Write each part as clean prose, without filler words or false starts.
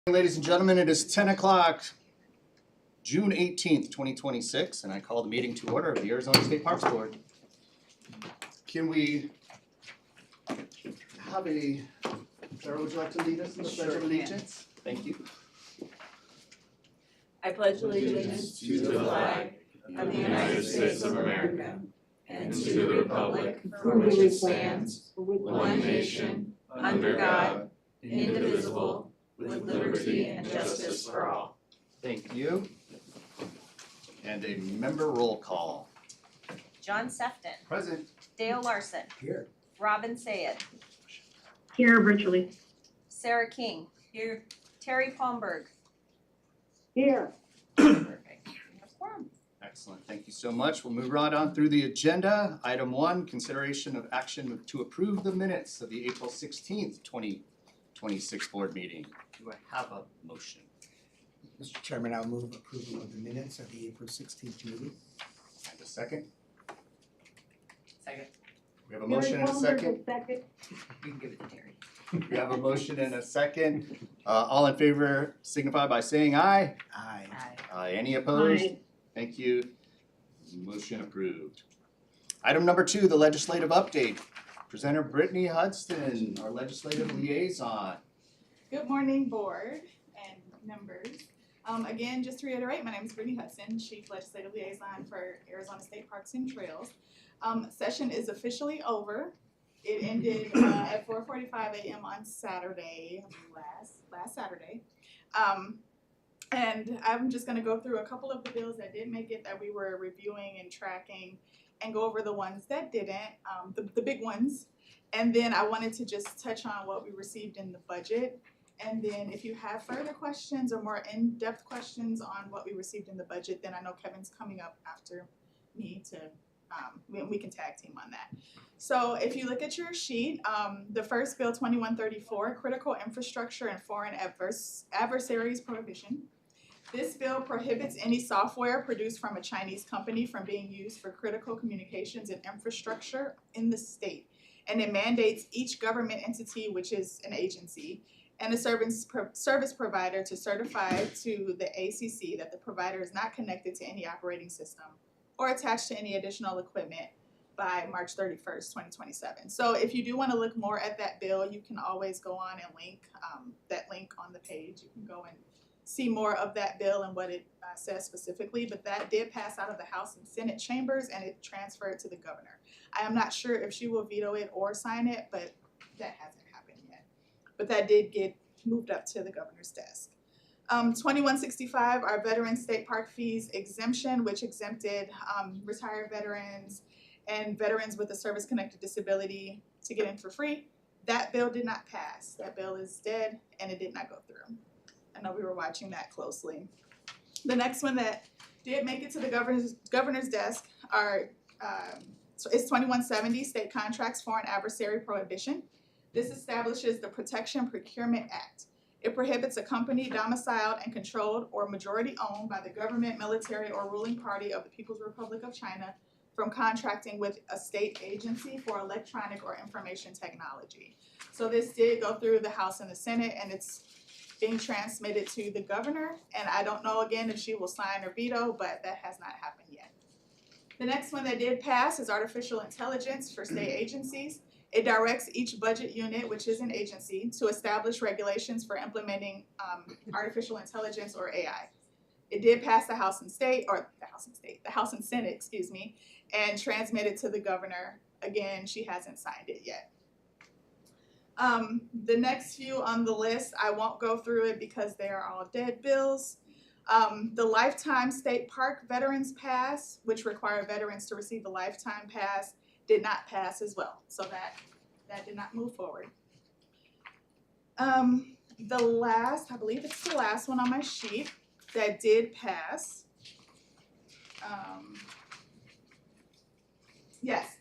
Ladies and gentlemen, it is 10 o'clock, June 18th, 2026, and I call the meeting to order of the Arizona State Parks Board. Can we have Sarah, would you like to lead us in the Pledge of Allegiance? Thank you. I pledge allegiance to the flag of the United States of America and to the republic for which it stands, one nation, under God, indivisible, with liberty and justice for all. Thank you. And a member roll call. John Sefton. Present. Dale Larson. Here. Robin Sayed. Here virtually. Sarah King. Here. Terry Palmberg. Here. Perfect. We have quorum. Excellent, thank you so much. We'll move right on through the agenda. Item 1, consideration of action to approve the minutes of the April 16th, 2026 board meeting. Do I have a motion? Mr. Chairman, I'll move approval of the minutes of the April 16th meeting. And a second? Second. We have a motion and a second. Second. You can give it to Terry. We have a motion and a second. All in favor signify by saying aye. Aye. Aye. Any opposed? Aye. Thank you. Motion approved. Item number 2, the legislative update. Presenter Brittany Hudson, our legislative liaison. Good morning, board and members. Again, just to reiterate, my name is Brittany Hudson, Chief Legislative Liaison for Arizona State Parks and Trails. Session is officially over. It ended at 4:45 a.m. on Saturday, last Saturday. And I'm just gonna go through a couple of the bills that did make it that we were reviewing and tracking and go over the ones that didn't, the big ones. And then I wanted to just touch on what we received in the budget. And then if you have further questions or more in-depth questions on what we received in the budget, then I know Kevin's coming up after me to, we can tag team on that. So if you look at your sheet, the first bill, 2134, Critical Infrastructure and Foreign Adversaries Prohibition. This bill prohibits any software produced from a Chinese company from being used for critical communications and infrastructure in the state. And it mandates each government entity, which is an agency, and a service provider to certify to the ACC that the provider is not connected to any operating system or attached to any additional equipment by March 31st, 2027. So if you do want to look more at that bill, you can always go on and link that link on the page. You can go and see more of that bill and what it says specifically, but that did pass out of the House and Senate chambers and it transferred to the governor. I am not sure if she will veto it or sign it, but that hasn't happened yet. But that did get moved up to the governor's desk. 2165, our veteran state park fees exemption, which exempted retired veterans and veterans with a service-connected disability to get in for free. That bill did not pass. That bill is dead and it did not go through. I know we were watching that closely. The next one that did make it to the governor's desk is 2170, State Contracts Foreign Adversary Prohibition. This establishes the Protection Procurement Act. It prohibits a company domiciled and controlled or majority owned by the government, military, or ruling party of the People's Republic of China from contracting with a state agency for electronic or information technology. So this did go through the House and the Senate, and it's being transmitted to the governor, and I don't know again if she will sign or veto, but that has not happened yet. The next one that did pass is artificial intelligence for state agencies. It directs each budget unit, which is an agency, to establish regulations for implementing artificial intelligence or AI. It did pass the House and Senate, and transmitted to the governor. Again, she hasn't signed it yet. The next few on the list, I won't go through it because they are all dead bills. The Lifetime State Park Veterans Pass, which require veterans to receive a lifetime pass, did not pass as well. So that did not move forward. The last, I believe it's the last one on my sheet that did pass. Yes.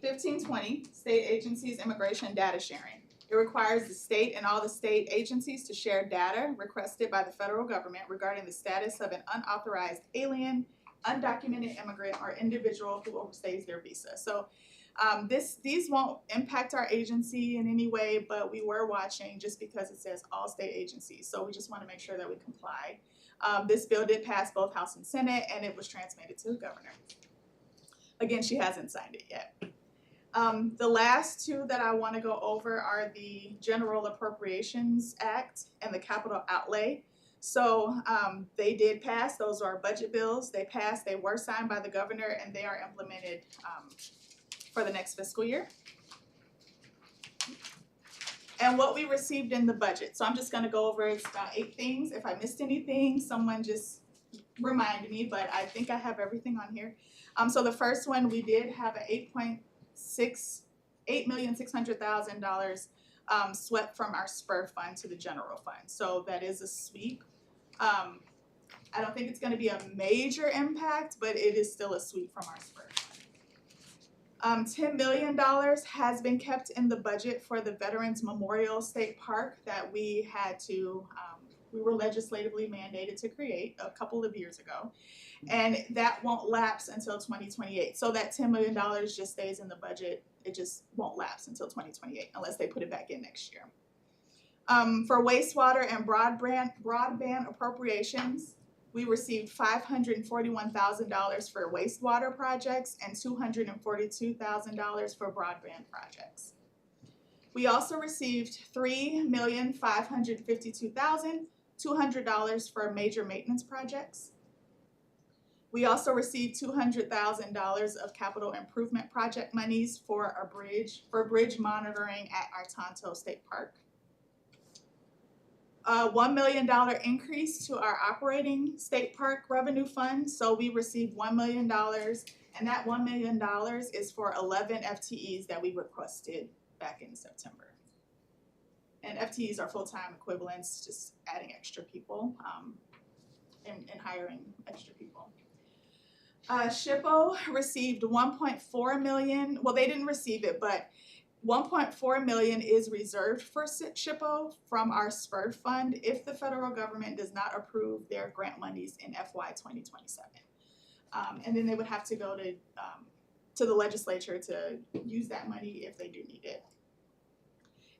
1520, State Agencies Immigration Data Sharing. It requires the state and all the state agencies to share data requested by the federal government regarding the status of an unauthorized alien, undocumented immigrant, or individual who overstays their visa. So These won't impact our agency in any way, but we were watching just because it says all state agencies, so we just want to make sure that we comply. This bill did pass both House and Senate, and it was transmitted to the governor. Again, she hasn't signed it yet. The last two that I want to go over are the General Appropriations Act and the Capital Outlay. So they did pass, those are budget bills, they passed, they were signed by the governor, and they are implemented for the next fiscal year. And what we received in the budget, so I'm just gonna go over, it's about 8 things. If I missed anything, someone just remind me, but I think I have everything on here. So the first one, we did have a $8,600,000 swept from our SPUR fund to the general fund. So that is a sweep. I don't think it's gonna be a major impact, but it is still a sweep from our SPUR fund. $10 million has been kept in the budget for the Veterans Memorial State Park that we had to, we were legislatively mandated to create a couple of years ago. And that won't lapse until 2028. So that $10 million just stays in the budget. It just won't lapse until 2028 unless they put it back in next year. For wastewater and broadband appropriations, we received $541,000 for wastewater projects and $242,000 for broadband projects. We also received $3,552,200 for major maintenance projects. We also received $200,000 of capital improvement project monies for bridge monitoring at our Tonto State Park. $1 million increase to our operating state park revenue fund. So we received $1 million, and that $1 million is for 11 FTEs that we requested back in September. And FTEs are full-time equivalents, just adding extra people and hiring extra people. SHPO received $1.4 million. Well, they didn't receive it, but $1.4 million is reserved for SHPO from our SPUR fund if the federal government does not approve their grant monies in FY 2027. And then they would have to go to the legislature to use that money if they do need it.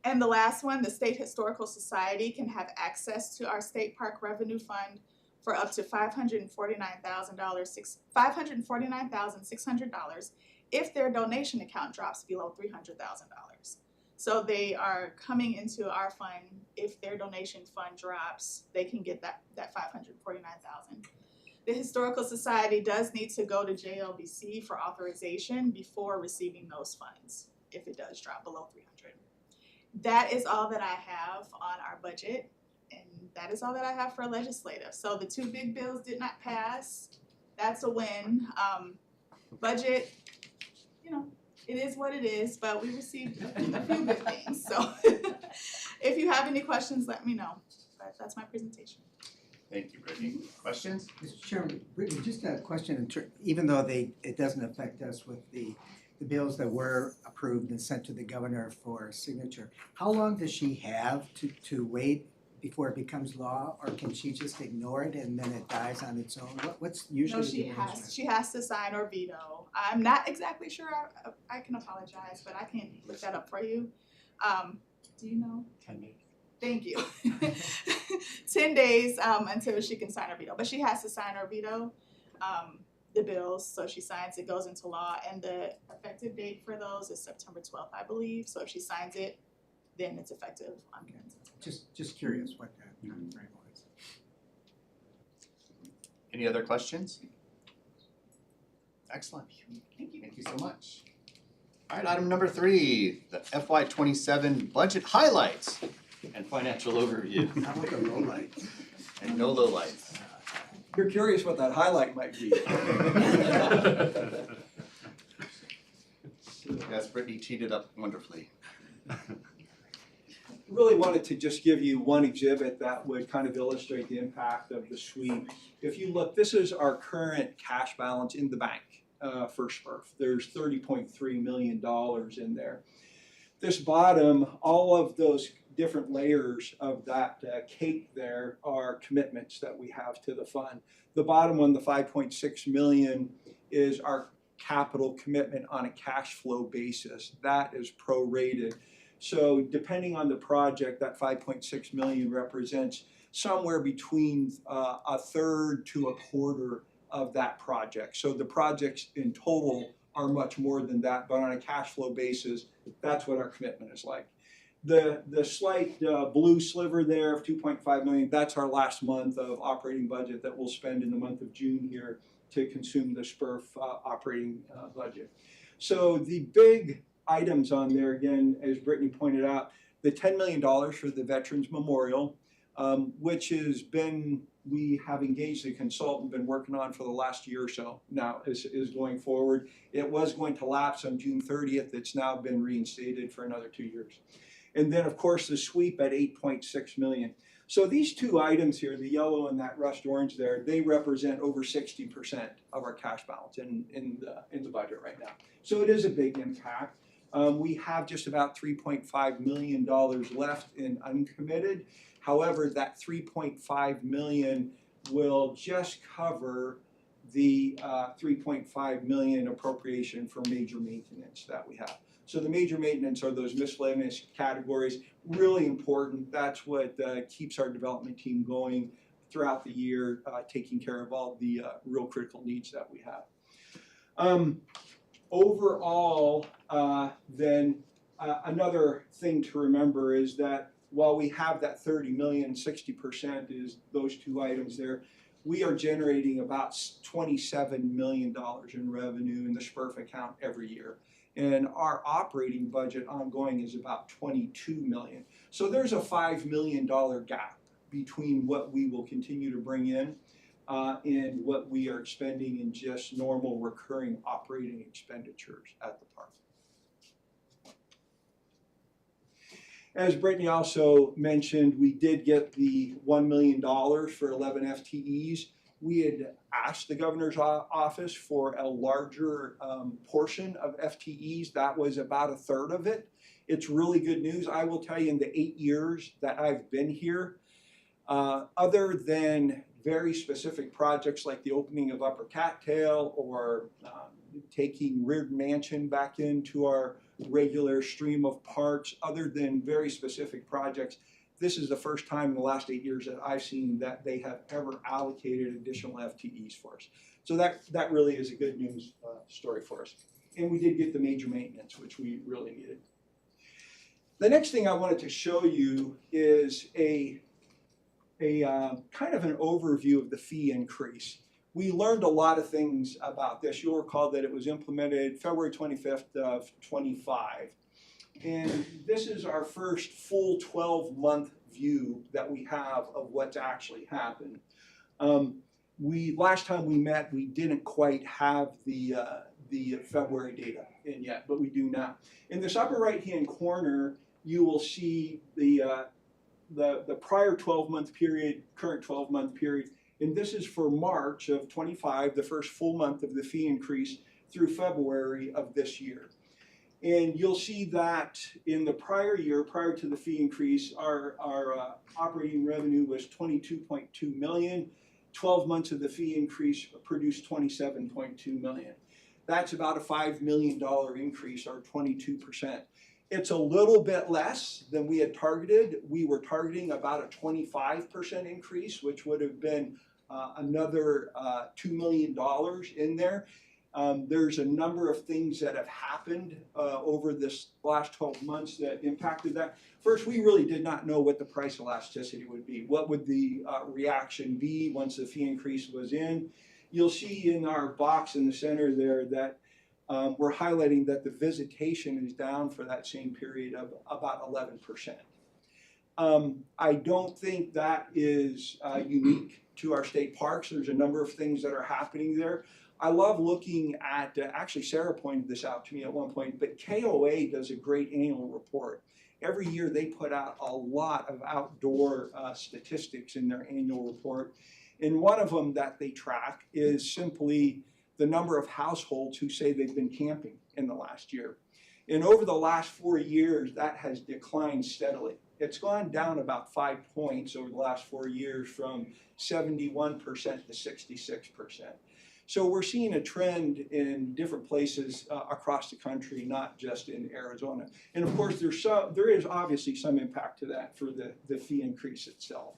And the last one, the State Historical Society can have access to our state park revenue fund for up to $549,600 if their donation account drops below $300,000. So they are coming into our fund. If their donation fund drops, they can get that $549,000. The Historical Society does need to go to JLBC for authorization before receiving those funds if it does drop below $300,000. That is all that I have on our budget, and that is all that I have for legislative. So the 2 big bills did not pass. That's a win. Budget, you know, it is what it is, but we received a few good things. So if you have any questions, let me know. But that's my presentation. Thank you, Brittany. Questions? Mr. Chairman, Brittany, just a question, even though it doesn't affect us with the bills that were approved and sent to the governor for signature, how long does she have to wait before it becomes law, or can she just ignore it and then it dies on its own? What's usually the arrangement? She has to sign or veto. I'm not exactly sure. I can apologize, but I can look that up for you. Do you know? 10 days. Thank you. 10 days until she can sign or veto, but she has to sign or veto the bills. So she signs, it goes into law, and the effective date for those is September 12th, I believe. So if she signs it, then it's effective on Just curious what that time frame was. Any other questions? Excellent. Thank you. Thank you so much. All right, item number 3, the FY 27 budget highlights and financial overview. How about the low lights? And no lowlights. You're curious what that highlight might be. Yes, Brittany cheated up wonderfully. Really wanted to just give you one exhibit that would kind of illustrate the impact of the sweep. If you look, this is our current cash balance in the bank for SPURF. There's $30.3 million in there. This bottom, all of those different layers of that cake there are commitments that we have to the fund. The bottom one, the $5.6 million, is our capital commitment on a cash flow basis. That is prorated. So depending on the project, that 5.6 million represents somewhere between a third to a quarter of that project. So the projects in total are much more than that, but on a cash flow basis, that's what our commitment is like. The slight blue sliver there of 2.5 million, that's our last month of operating budget that we'll spend in the month of June here to consume the SPRF operating budget. So the big items on there, again, as Brittany pointed out, the $10 million for the Veterans Memorial, which has been, we have engaged a consultant, been working on for the last year or so now, is going forward. It was going to lapse on June 30th. It's now been reinstated for another 2 years. And then, of course, the sweep at 8.6 million. So these two items here, the yellow and that rust orange there, they represent over 60% of our cash balance in the budget right now. So it is a big impact. We have just about $3.5 million left in uncommitted. However, that 3.5 million will just cover the 3.5 million appropriation for major maintenance that we have. So the major maintenance are those miscellaneous categories, really important. That's what keeps our development team going throughout the year, taking care of all the real critical needs that we have. Overall, then another thing to remember is that while we have that 30 million, 60% is those two items there, we are generating about $27 million in revenue in the SPRF account every year. And our operating budget ongoing is about 22 million. So there's a $5 million gap between what we will continue to bring in and what we are expending in just normal recurring operating expenditures at the park. As Brittany also mentioned, we did get the $1 million for 11 FTEs. We had asked the governor's office for a larger portion of FTEs. That was about a third of it. It's really good news. I will tell you, in the 8 years that I've been here, other than very specific projects like the opening of Upper Cattail or taking Reardon Mansion back into our regular stream of parks, other than very specific projects, this is the first time in the last 8 years that I've seen that they have ever allocated additional FTEs for us. So that really is a good news story for us. And we did get the major maintenance, which we really needed. The next thing I wanted to show you is a kind of an overview of the fee increase. We learned a lot of things about this. You'll recall that it was implemented February 25th of 25. And this is our first full 12-month view that we have of what's actually happened. Last time we met, we didn't quite have the February data in yet, but we do now. In this upper right-hand corner, you will see the prior 12-month period, current 12-month period, and this is for March of 25, the first full month of the fee increase through February of this year. And you'll see that in the prior year, prior to the fee increase, our operating revenue was 22.2 million. 12 months of the fee increase produced 27.2 million. That's about a $5 million increase, or 22%. It's a little bit less than we had targeted. We were targeting about a 25% increase, which would have been another $2 million in there. There's a number of things that have happened over this last 12 months that impacted that. First, we really did not know what the price elasticity would be. What would the reaction be once the fee increase was in? You'll see in our box in the center there that we're highlighting that the visitation is down for that same period of about 11%. I don't think that is unique to our state parks. There's a number of things that are happening there. I love looking at, actually Sarah pointed this out to me at one point, but KOA does a great annual report. Every year they put out a lot of outdoor statistics in their annual report. And one of them that they track is simply the number of households who say they've been camping in the last year. And over the last 4 years, that has declined steadily. It's gone down about 5 points over the last 4 years from 71% to 66%. So we're seeing a trend in different places across the country, not just in Arizona. And of course, there is obviously some impact to that for the fee increase itself.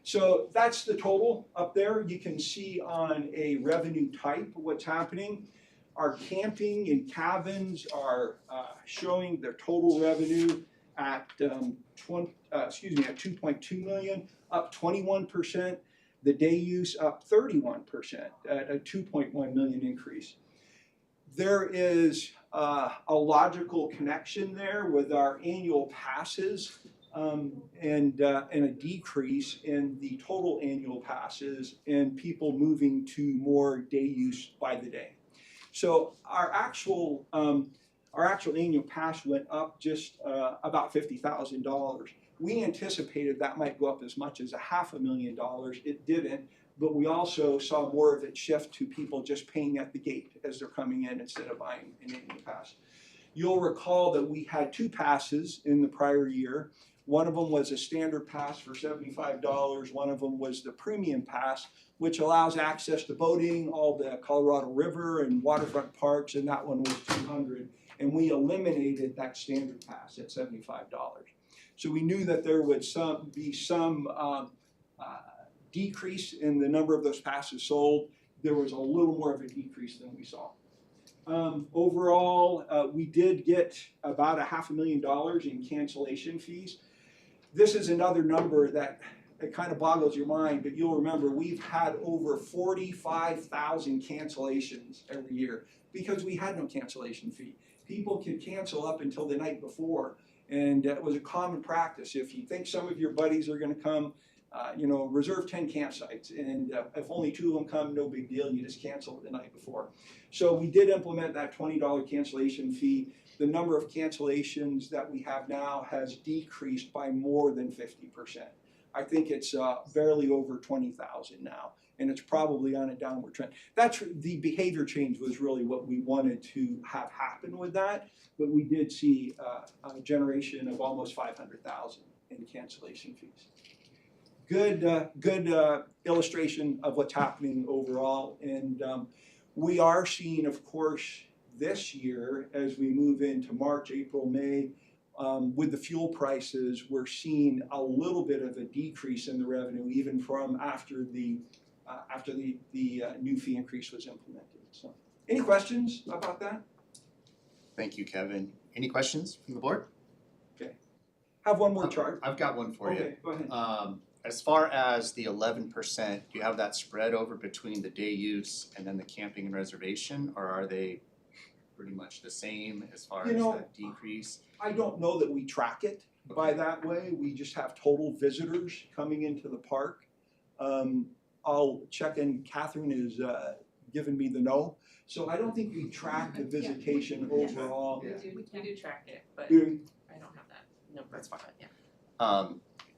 So that's the total up there. You can see on a revenue type what's happening. Our camping and cabins are showing their total revenue at at 2.2 million, up 21%. The day use up 31% at a 2.1 million increase. There is a logical connection there with our annual passes and a decrease in the total annual passes and people moving to more day use by the day. So our actual annual pass went up just about $50,000. We anticipated that might go up as much as $500,000. It didn't, but we also saw more of it shift to people just paying at the gate as they're coming in instead of buying an annual pass. You'll recall that we had 2 passes in the prior year. One of them was a standard pass for $75. One of them was the premium pass, which allows access to boating, all the Colorado River and waterfront parks, and that one was $200. And we eliminated that standard pass at $75. So we knew that there would be some decrease in the number of those passes sold. There was a little more of a decrease than we saw. Overall, we did get about $500,000 in cancellation fees. This is another number that it kind of boggles your mind, but you'll remember we've had over 45,000 cancellations every year because we had no cancellation fee. People could cancel up until the night before, and it was a common practice. If you think some of your buddies are going to come, reserve 10 campsites, and if only 2 of them come, no big deal, you just cancel it the night before. So we did implement that $20 cancellation fee. The number of cancellations that we have now has decreased by more than 50%. I think it's barely over 20,000 now, and it's probably on a downward trend. That's the behavior change was really what we wanted to have happen with that, but we did see a generation of almost 500,000 in cancellation fees. Good illustration of what's happening overall, and we are seeing, of course, this year as we move into March, April, May. With the fuel prices, we're seeing a little bit of a decrease in the revenue, even from after the new fee increase was implemented. So, any questions about that? Thank you, Kevin. Any questions from the board? Okay. Have one more chart. I've got one for you. Okay, go ahead. As far as the 11%, do you have that spread over between the day use and then the camping and reservation, or are they pretty much the same as far as that decrease? I don't know that we track it by that way. We just have total visitors coming into the park. I'll check in. Catherine is giving me the no. So I don't think we track the visitation overall. We do track it, but I Do don't have that number. That's fine, yeah.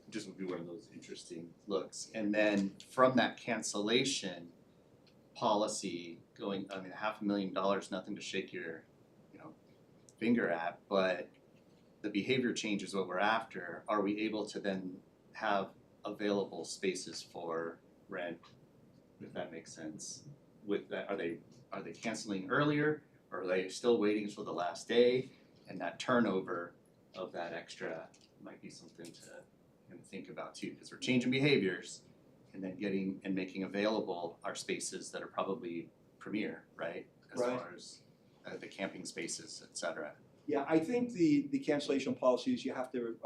Just would be one of those interesting looks. And then from that cancellation policy going, I mean, $500,000, nothing to shake your, finger at, but the behavior change is what we're after. Are we able to then have available spaces for rent, if that makes sense? With that, are they canceling earlier, or are they still waiting until the last day? And that turnover of that extra might be something to think about too, because we're changing behaviors and then getting and making available our spaces that are probably premier, right? As Right. far as the camping spaces, et cetera. Yeah, I think the cancellation policies, you have to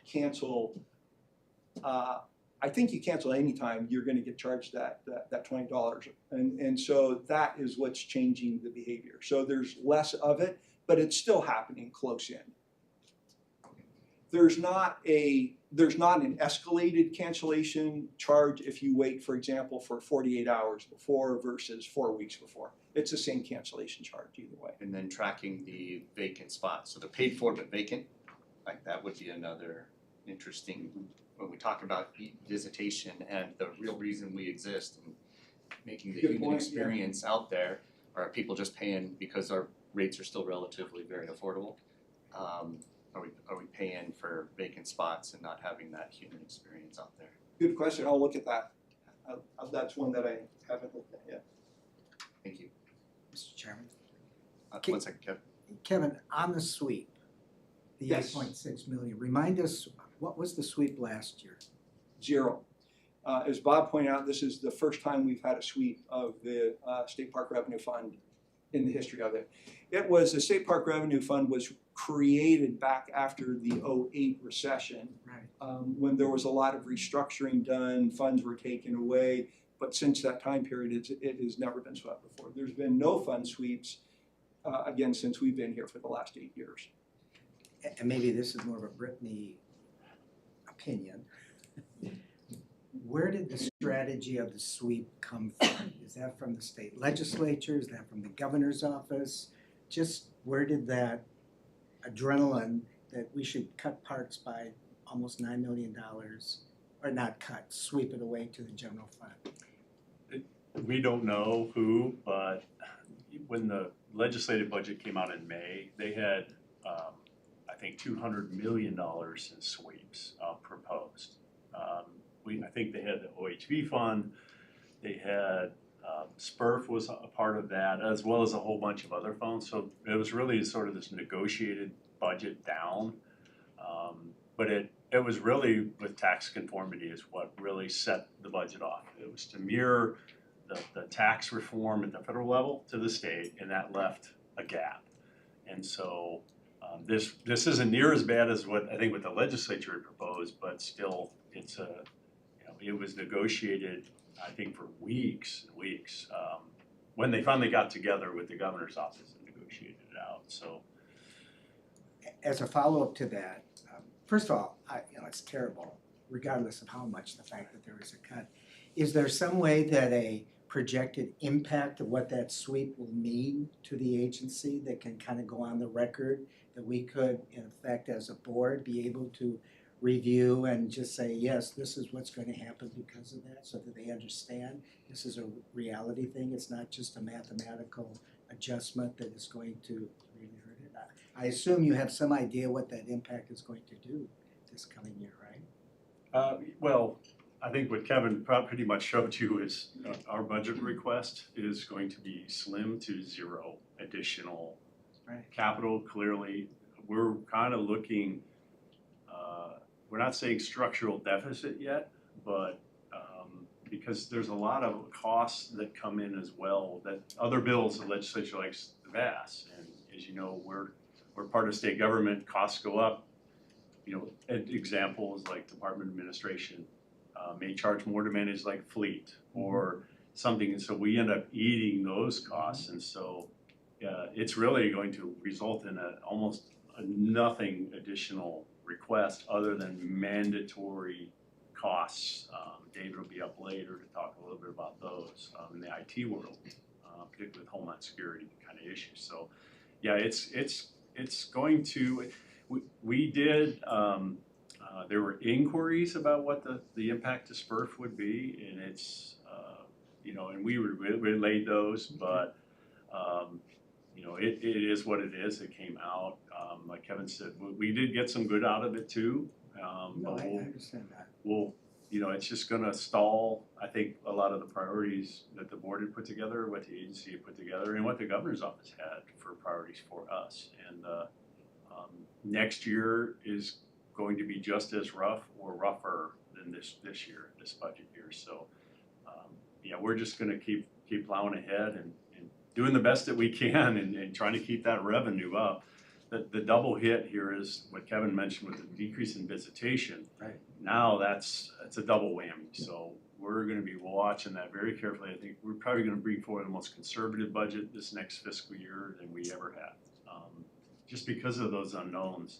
cancel. I think you cancel anytime, you're going to get charged that $20, and so that is what's changing the behavior. So there's less of it, but it's still happening close in. There's not an escalated cancellation charge if you wait, for example, for 48 hours before versus 4 weeks before. It's the same cancellation charge either way. And then tracking the vacant spots, so the paid for but vacant, like that would be another interesting, when we talk about visitation and the real reason we exist and making the Good human point, experience out there, are people just paying because our rates are still relatively very affordable? Are we paying for vacant spots and not having that human experience out there? Good question. I'll look at that. That's one that I haven't looked at yet. Chairman. One second, Kevin. Kevin, on the sweep, the Yes. 8.6 million, remind us, what was the sweep last year? 0. As Bob pointed out, this is the first time we've had a sweep of the State Park Revenue Fund in the history of it. The State Park Revenue Fund was created back after the 2008 recession, Right. when there was a lot of restructuring done, funds were taken away. But since that time period, it has never been swept before. There's been no fund sweeps, again, since we've been here for the last 8 years. And maybe this is more of a Brittany opinion. Where did the strategy of the sweep come from? Is that from the state legislature? Is that from the governor's office? Just where did that adrenaline that we should cut parks by almost $9 million, or not cut, sweep it away to the general fund? We don't know who, but when the legislative budget came out in May, they had, I think, $200 million in sweeps proposed. I think they had the OHV fund, they had, SPRF was a part of that, as well as a whole bunch of other funds. So it was really sort of this negotiated budget down. But it was really with tax conformity is what really set the budget off. It was to mirror the tax reform at the federal level to the state, and that left a gap. And so this isn't near as bad as what I think what the legislature had proposed, but still it's a, it was negotiated, I think, for weeks and weeks. When they finally got together with the governor's office and negotiated it out. So As a follow-up to that, first of all, it's terrible, regardless of how much the fact that there is a cut. Is there some way that a projected impact of what that sweep will mean to the agency that can kind of go on the record, that we could, in effect, as a board, be able to review and just say, yes, this is what's going to happen because of that, so that they understand this is a reality thing? It's not just a mathematical adjustment that is going to really hurt it. I assume you have some idea what that impact is going to do this coming year, right? well, I think what Kevin pretty much showed you is our budget request is going to be slim to zero additional capital. Clearly, we're kind of looking, we're not saying structural deficit yet, but because there's a lot of costs that come in as well that other bills the legislature likes to pass. And as you know, we're part of state government, costs go up. Examples like Department of Administration may charge more to manage like fleet or something, and so we end up eating those costs. And so it's really going to result in almost nothing additional request other than mandatory costs. David will be up later to talk a little bit about those in the IT world, particularly with Homeland Security kind of issues. So yeah, it's going to, we did, there were inquiries about what the impact to SPRF would be, and it's, and we relayed those, but, it is what it is. It came out. Like Kevin said, we did get some good out of it too. No, But I understand that. it's just gonna stall, I think, a lot of the priorities that the board had put together, what the agency had put together, and what the governor's office had for priorities for us. And next year is going to be just as rough or rougher than this year, this budget year. So we're just gonna keep plowing ahead and doing the best that we can and trying to keep that revenue up. The double hit here is what Kevin mentioned with the decrease in visitation. Right. Now that's a double whammy. So we're going to be watching that very carefully. I think we're probably going to bring forward the most conservative budget this next fiscal year than we ever have, just because of those unknowns.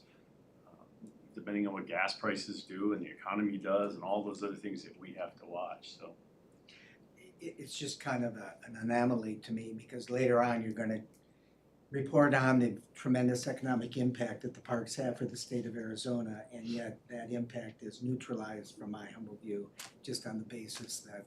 Depending on what gas prices do and the economy does and all those other things that we have to watch. So It's just kind of an anomaly to me, because later on you're going to report on the tremendous economic impact that the parks have for the state of Arizona, and yet that impact is neutralized, from my humble view, just on the basis that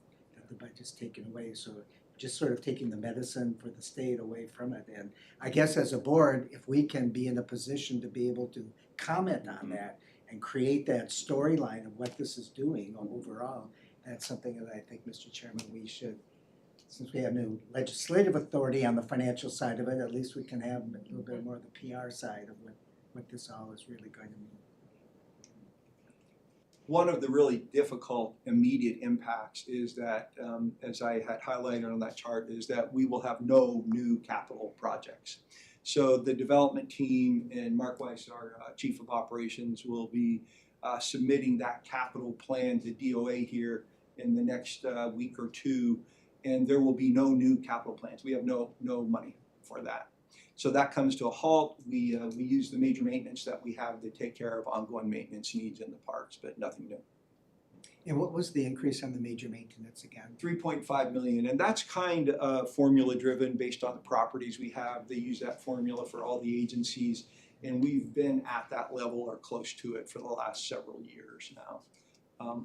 the budget's taken away. So just sort of taking the medicine for the state away from it. And I guess as a board, if we can be in a position to be able to comment on that and create that storyline of what this is doing overall, that's something that I think, Mr. Chairman, we should since we have new legislative authority on the financial side of it, at least we can have a little bit more of the PR side of what this all is really going to mean. One of the really difficult immediate impacts is that, as I had highlighted on that chart, is that we will have no new capital projects. So the development team and Mark Weiss, our Chief of Operations, will be submitting that capital plan to DOA here in the next week or two, and there will be no new capital plans. We have no money for that. So that comes to a halt. We use the major maintenance that we have to take care of ongoing maintenance needs in the parks, but nothing new. And what was the increase on the major maintenance again? 3.5 million, and that's kind of formula driven based on the properties we have. They use that formula for all the agencies, and we've been at that level or close to it for the last several years now.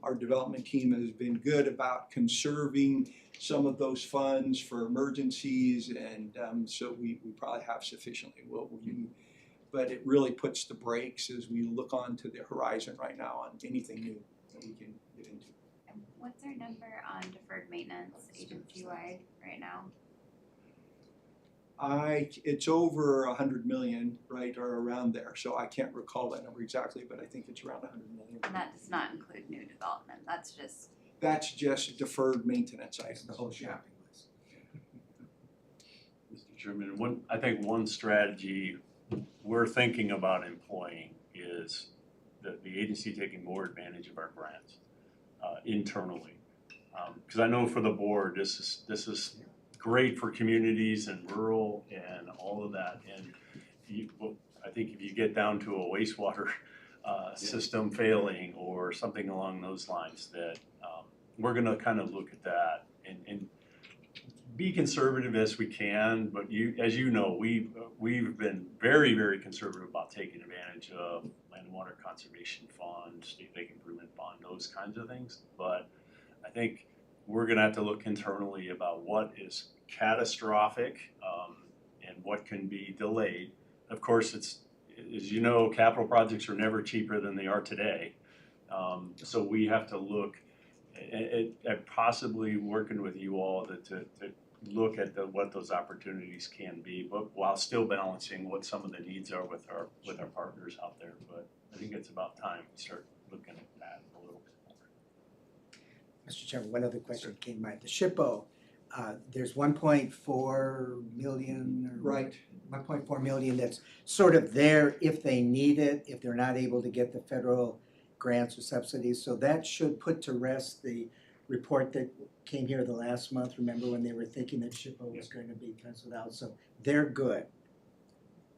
Our development team has been good about conserving some of those funds for emergencies, and so we probably have sufficiently what we need. But it really puts the brakes as we look onto the horizon right now on anything new that we can get into. And what's our number on deferred maintenance agency-wide right now? It's over 100 million, right, or around there. So I can't recall that number exactly, but I think it's around 100 million. And that does not include new development, that's just deferred maintenance items. The whole shopping list. Mr. Chairman, I think one strategy we're thinking about employing is the agency taking more advantage of our grants internally. Because I know for the board, this is great for communities and rural and all of that. And I think if you get down to a wastewater system failing or something along those lines, that we're going to kind of look at that and be conservative as we can. But as you know, we've been very, very conservative about taking advantage of Land and Water Conservation Fund, State Lake Improvement Fund, those kinds of things. But I think we're going to have to look internally about what is catastrophic and what can be delayed. Of course, it's, as you know, capital projects are never cheaper than they are today. So we have to look at possibly working with you all to look at what those opportunities can be, but while still balancing what some of the needs are with our partners out there. But I think it's about time we start looking at that a little bit more. Mr. Chairman, one other question came to mind. The SHPO, there's 1.4 million. Right. 1.4 million that's sort of there if they need it, if they're not able to get the federal grants or subsidies. So that should put to rest the report that came here the last month. Remember when they were thinking that SHPO was going to be penciled out? So they're good.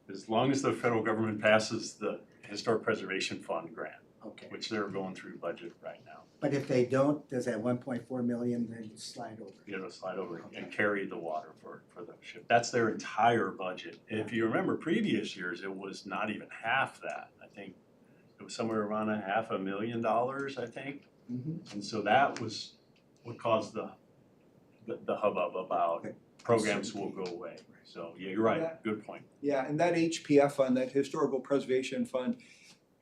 As long as the federal government passes the Historic Preservation Fund grant, Okay. which they're going through budget right now. But if they don't, does that 1.4 million then slide over? You know, slide over and carry the water for the ship. That's their entire budget. If you remember previous years, it was not even half that. I think it was somewhere around $500,000, I think. Mm-hmm. And so that was what caused the hubbub about programs will go away. So yeah, you're right, good point. Yeah, and that HPF fund, that Historical Preservation Fund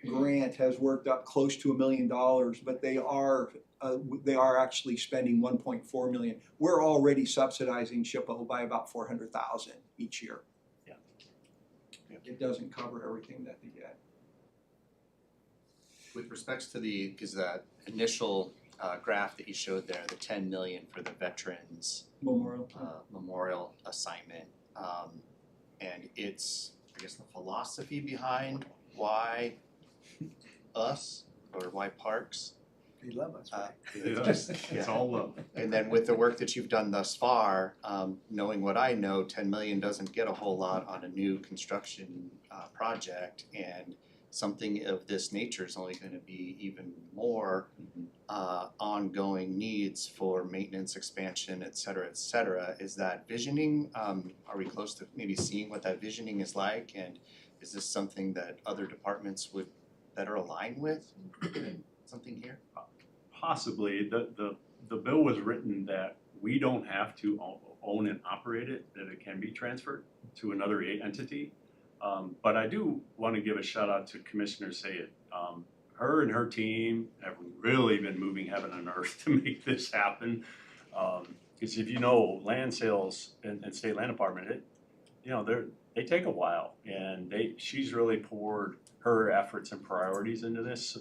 grant has worked up close to $1 million, but they are actually spending 1.4 million. We're already subsidizing SHPO by about 400,000 each year. Yeah. It doesn't cover everything that they get. With respects to because that initial graph that you showed there, the 10 million for the veterans memorial assignment, and it's, I guess, the philosophy behind why us or why parks. They love us, right? It's all love. And then with the work that you've done thus far, knowing what I know, 10 million doesn't get a whole lot on a new construction project, and something of this nature is only going to be even more ongoing needs for maintenance, expansion, et cetera, et cetera. Is that visioning? Are we close to maybe seeing what that visioning is like? And is this something that other departments would better align with? Something here? Possibly. The bill was written that we don't have to own and operate it, that it can be transferred to another entity. But I do want to give a shout out to Commissioner Sayed. Her and her team have really been moving heaven and earth to make this happen. Because if you know land sales and state land department, they take a while, and she's really poured her efforts and priorities into this.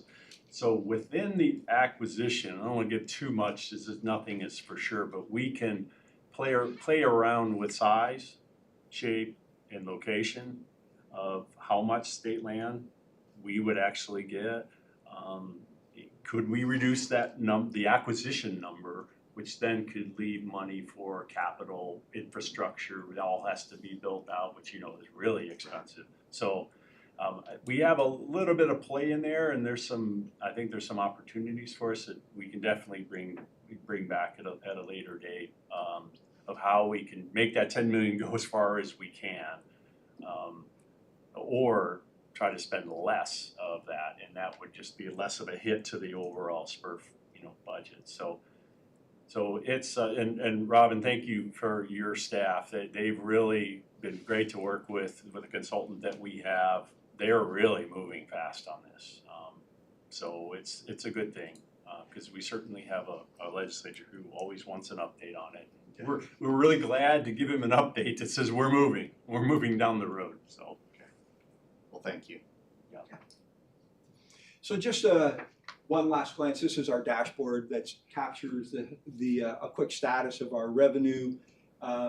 So within the acquisition, I don't want to give too much, nothing is for sure, but we can play around with size, shape, and location of how much state land we would actually get. Could we reduce the acquisition number, which then could leave money for capital infrastructure? It all has to be built out, which is really expensive. So we have a little bit of play in there, and I think there's some opportunities for us that we can definitely bring back at a later date, of how we can make that 10 million go as far as we can, or try to spend less of that, and that would just be less of a hit to the overall SPRF budget. So it's and Robin, thank you for your staff. They've really been great to work with a consultant that we have. They're really moving fast on this. So it's a good thing, because we certainly have a legislature who always wants an update on it. We're really glad to give him an update that says we're moving down the road. So Well, thank you. So just one last glance. This is our dashboard that captures a quick status of our revenue,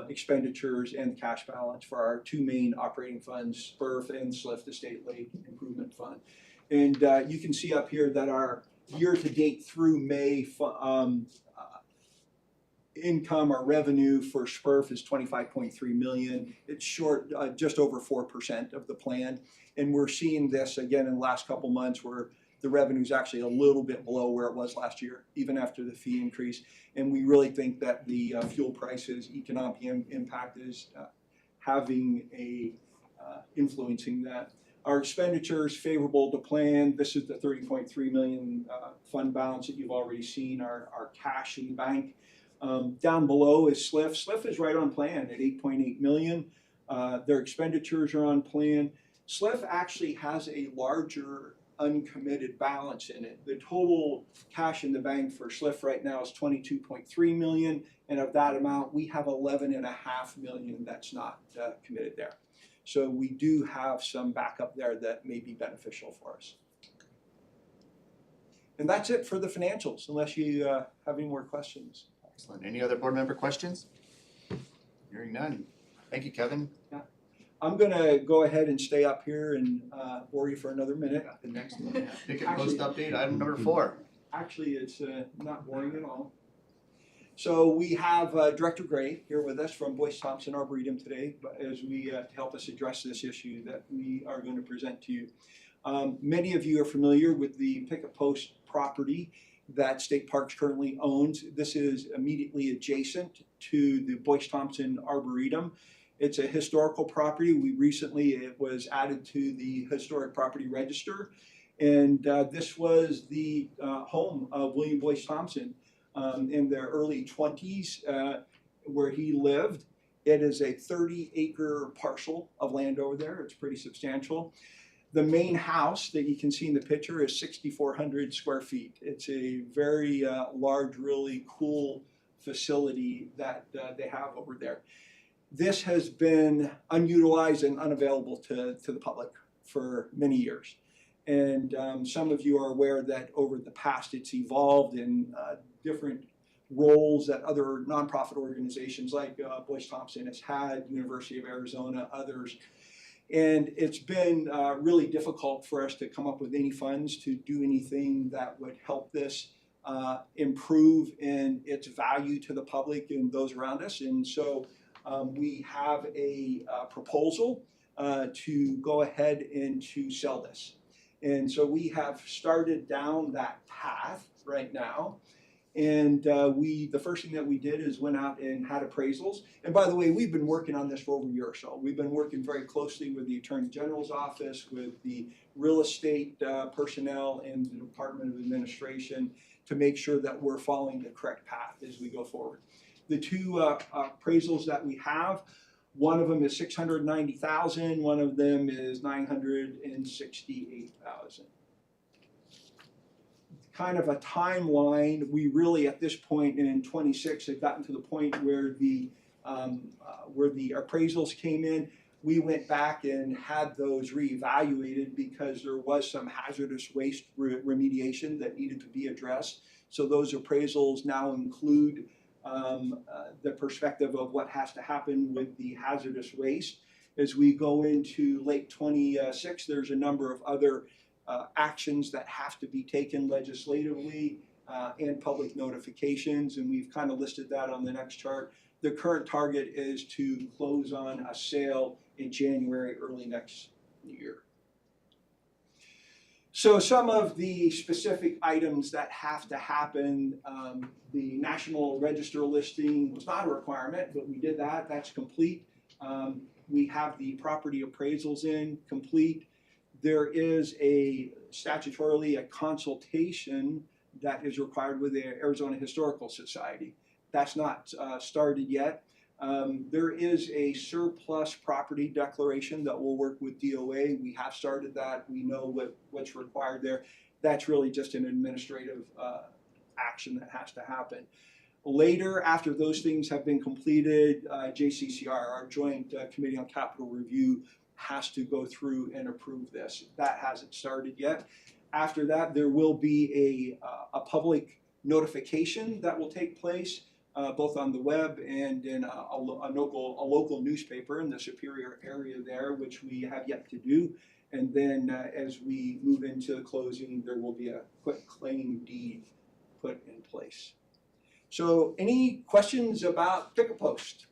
expenditures, and cash balance for our two main operating funds, SPRF and SLIF, the State Lake Improvement Fund. And you can see up here that our year-to-date through May income or revenue for SPRF is 25.3 million. It's short just over 4% of the plan. And we're seeing this again in the last couple months where the revenue is actually a little bit below where it was last year, even after the fee increase. And we really think that the fuel prices, economic impact is having influencing that. Our expenditures favorable to plan. This is the 30.3 million fund balance that you've already seen, our cash in the bank. Down below is SLIF. SLIF is right on plan at 8.8 million. Their expenditures are on plan. SLIF actually has a larger uncommitted balance in it. The total cash in the bank for SLIF right now is 22.3 million, and of that amount, we have 11.5 million that's not committed there. So we do have some backup there that may be beneficial for us. And that's it for the financials, unless you have any more questions. Excellent. Any other board member questions? Hearing none. Thank you, Kevin. Yeah. I'm gonna go ahead and stay up here and bore you for another minute. Got the next one. Picket post update, item number 4. Actually, it's not boring at all. So we have Director Gray here with us from Boyce Thompson Arboretum today, as we help us address this issue that we are going to present to you. Many of you are familiar with the picket post property that State Parks currently owns. This is immediately adjacent to the Boyce Thompson Arboretum. It's a historical property. It was added to the Historic Property Register. And this was the home of William Boyce Thompson in the early 20s where he lived. It is a 30-acre parcel of land over there. It's pretty substantial. The main house that you can see in the picture is 6,400 square feet. It's a very large, really cool facility that they have over there. This has been unutilized and unavailable to the public for many years. And some of you are aware that over the past it's evolved in different roles that other nonprofit organizations like Boyce Thompson has had, University of Arizona, others. And it's been really difficult for us to come up with any funds to do anything that would help this improve in its value to the public and those around us. And so we have a proposal to go ahead and to sell this. And so we have started down that path right now. And the first thing that we did is went out and had appraisals. And by the way, we've been working on this for over a year or so. We've been working very closely with the Attorney General's office, with the real estate personnel and the Department of Administration to make sure that we're following the correct path as we go forward. The two appraisals that we have, one of them is $690,000, one of them is $968,000. kind of a timeline, we really at this point in 26 have gotten to the point where the appraisals came in. We went back and had those reevaluated because there was some hazardous waste remediation that needed to be addressed. So those appraisals now include the perspective of what has to happen with the hazardous waste. As we go into late 26, there's a number of other actions that have to be taken legislatively and public notifications, and we've kind of listed that on the next chart. The current target is to close on a sale in January, early next year. So some of the specific items that have to happen, the National Register listing was not a requirement, but we did that, that's complete. We have the property appraisals in, complete. There is statutorily a consultation that is required with the Arizona Historical Society. That's not started yet. There is a surplus property declaration that will work with DOA. We have started that. We know what's required there. That's really just an administrative action that has to happen. Later, after those things have been completed, JCCR, our Joint Committee on Capital Review, has to go through and approve this. That hasn't started yet. After that, there will be a public notification that will take place, both on the web and in a local newspaper in the Superior area there, which we have yet to do. And then as we move into the closing, there will be a quick claim deed put in place. So any questions about Pick-a-Post?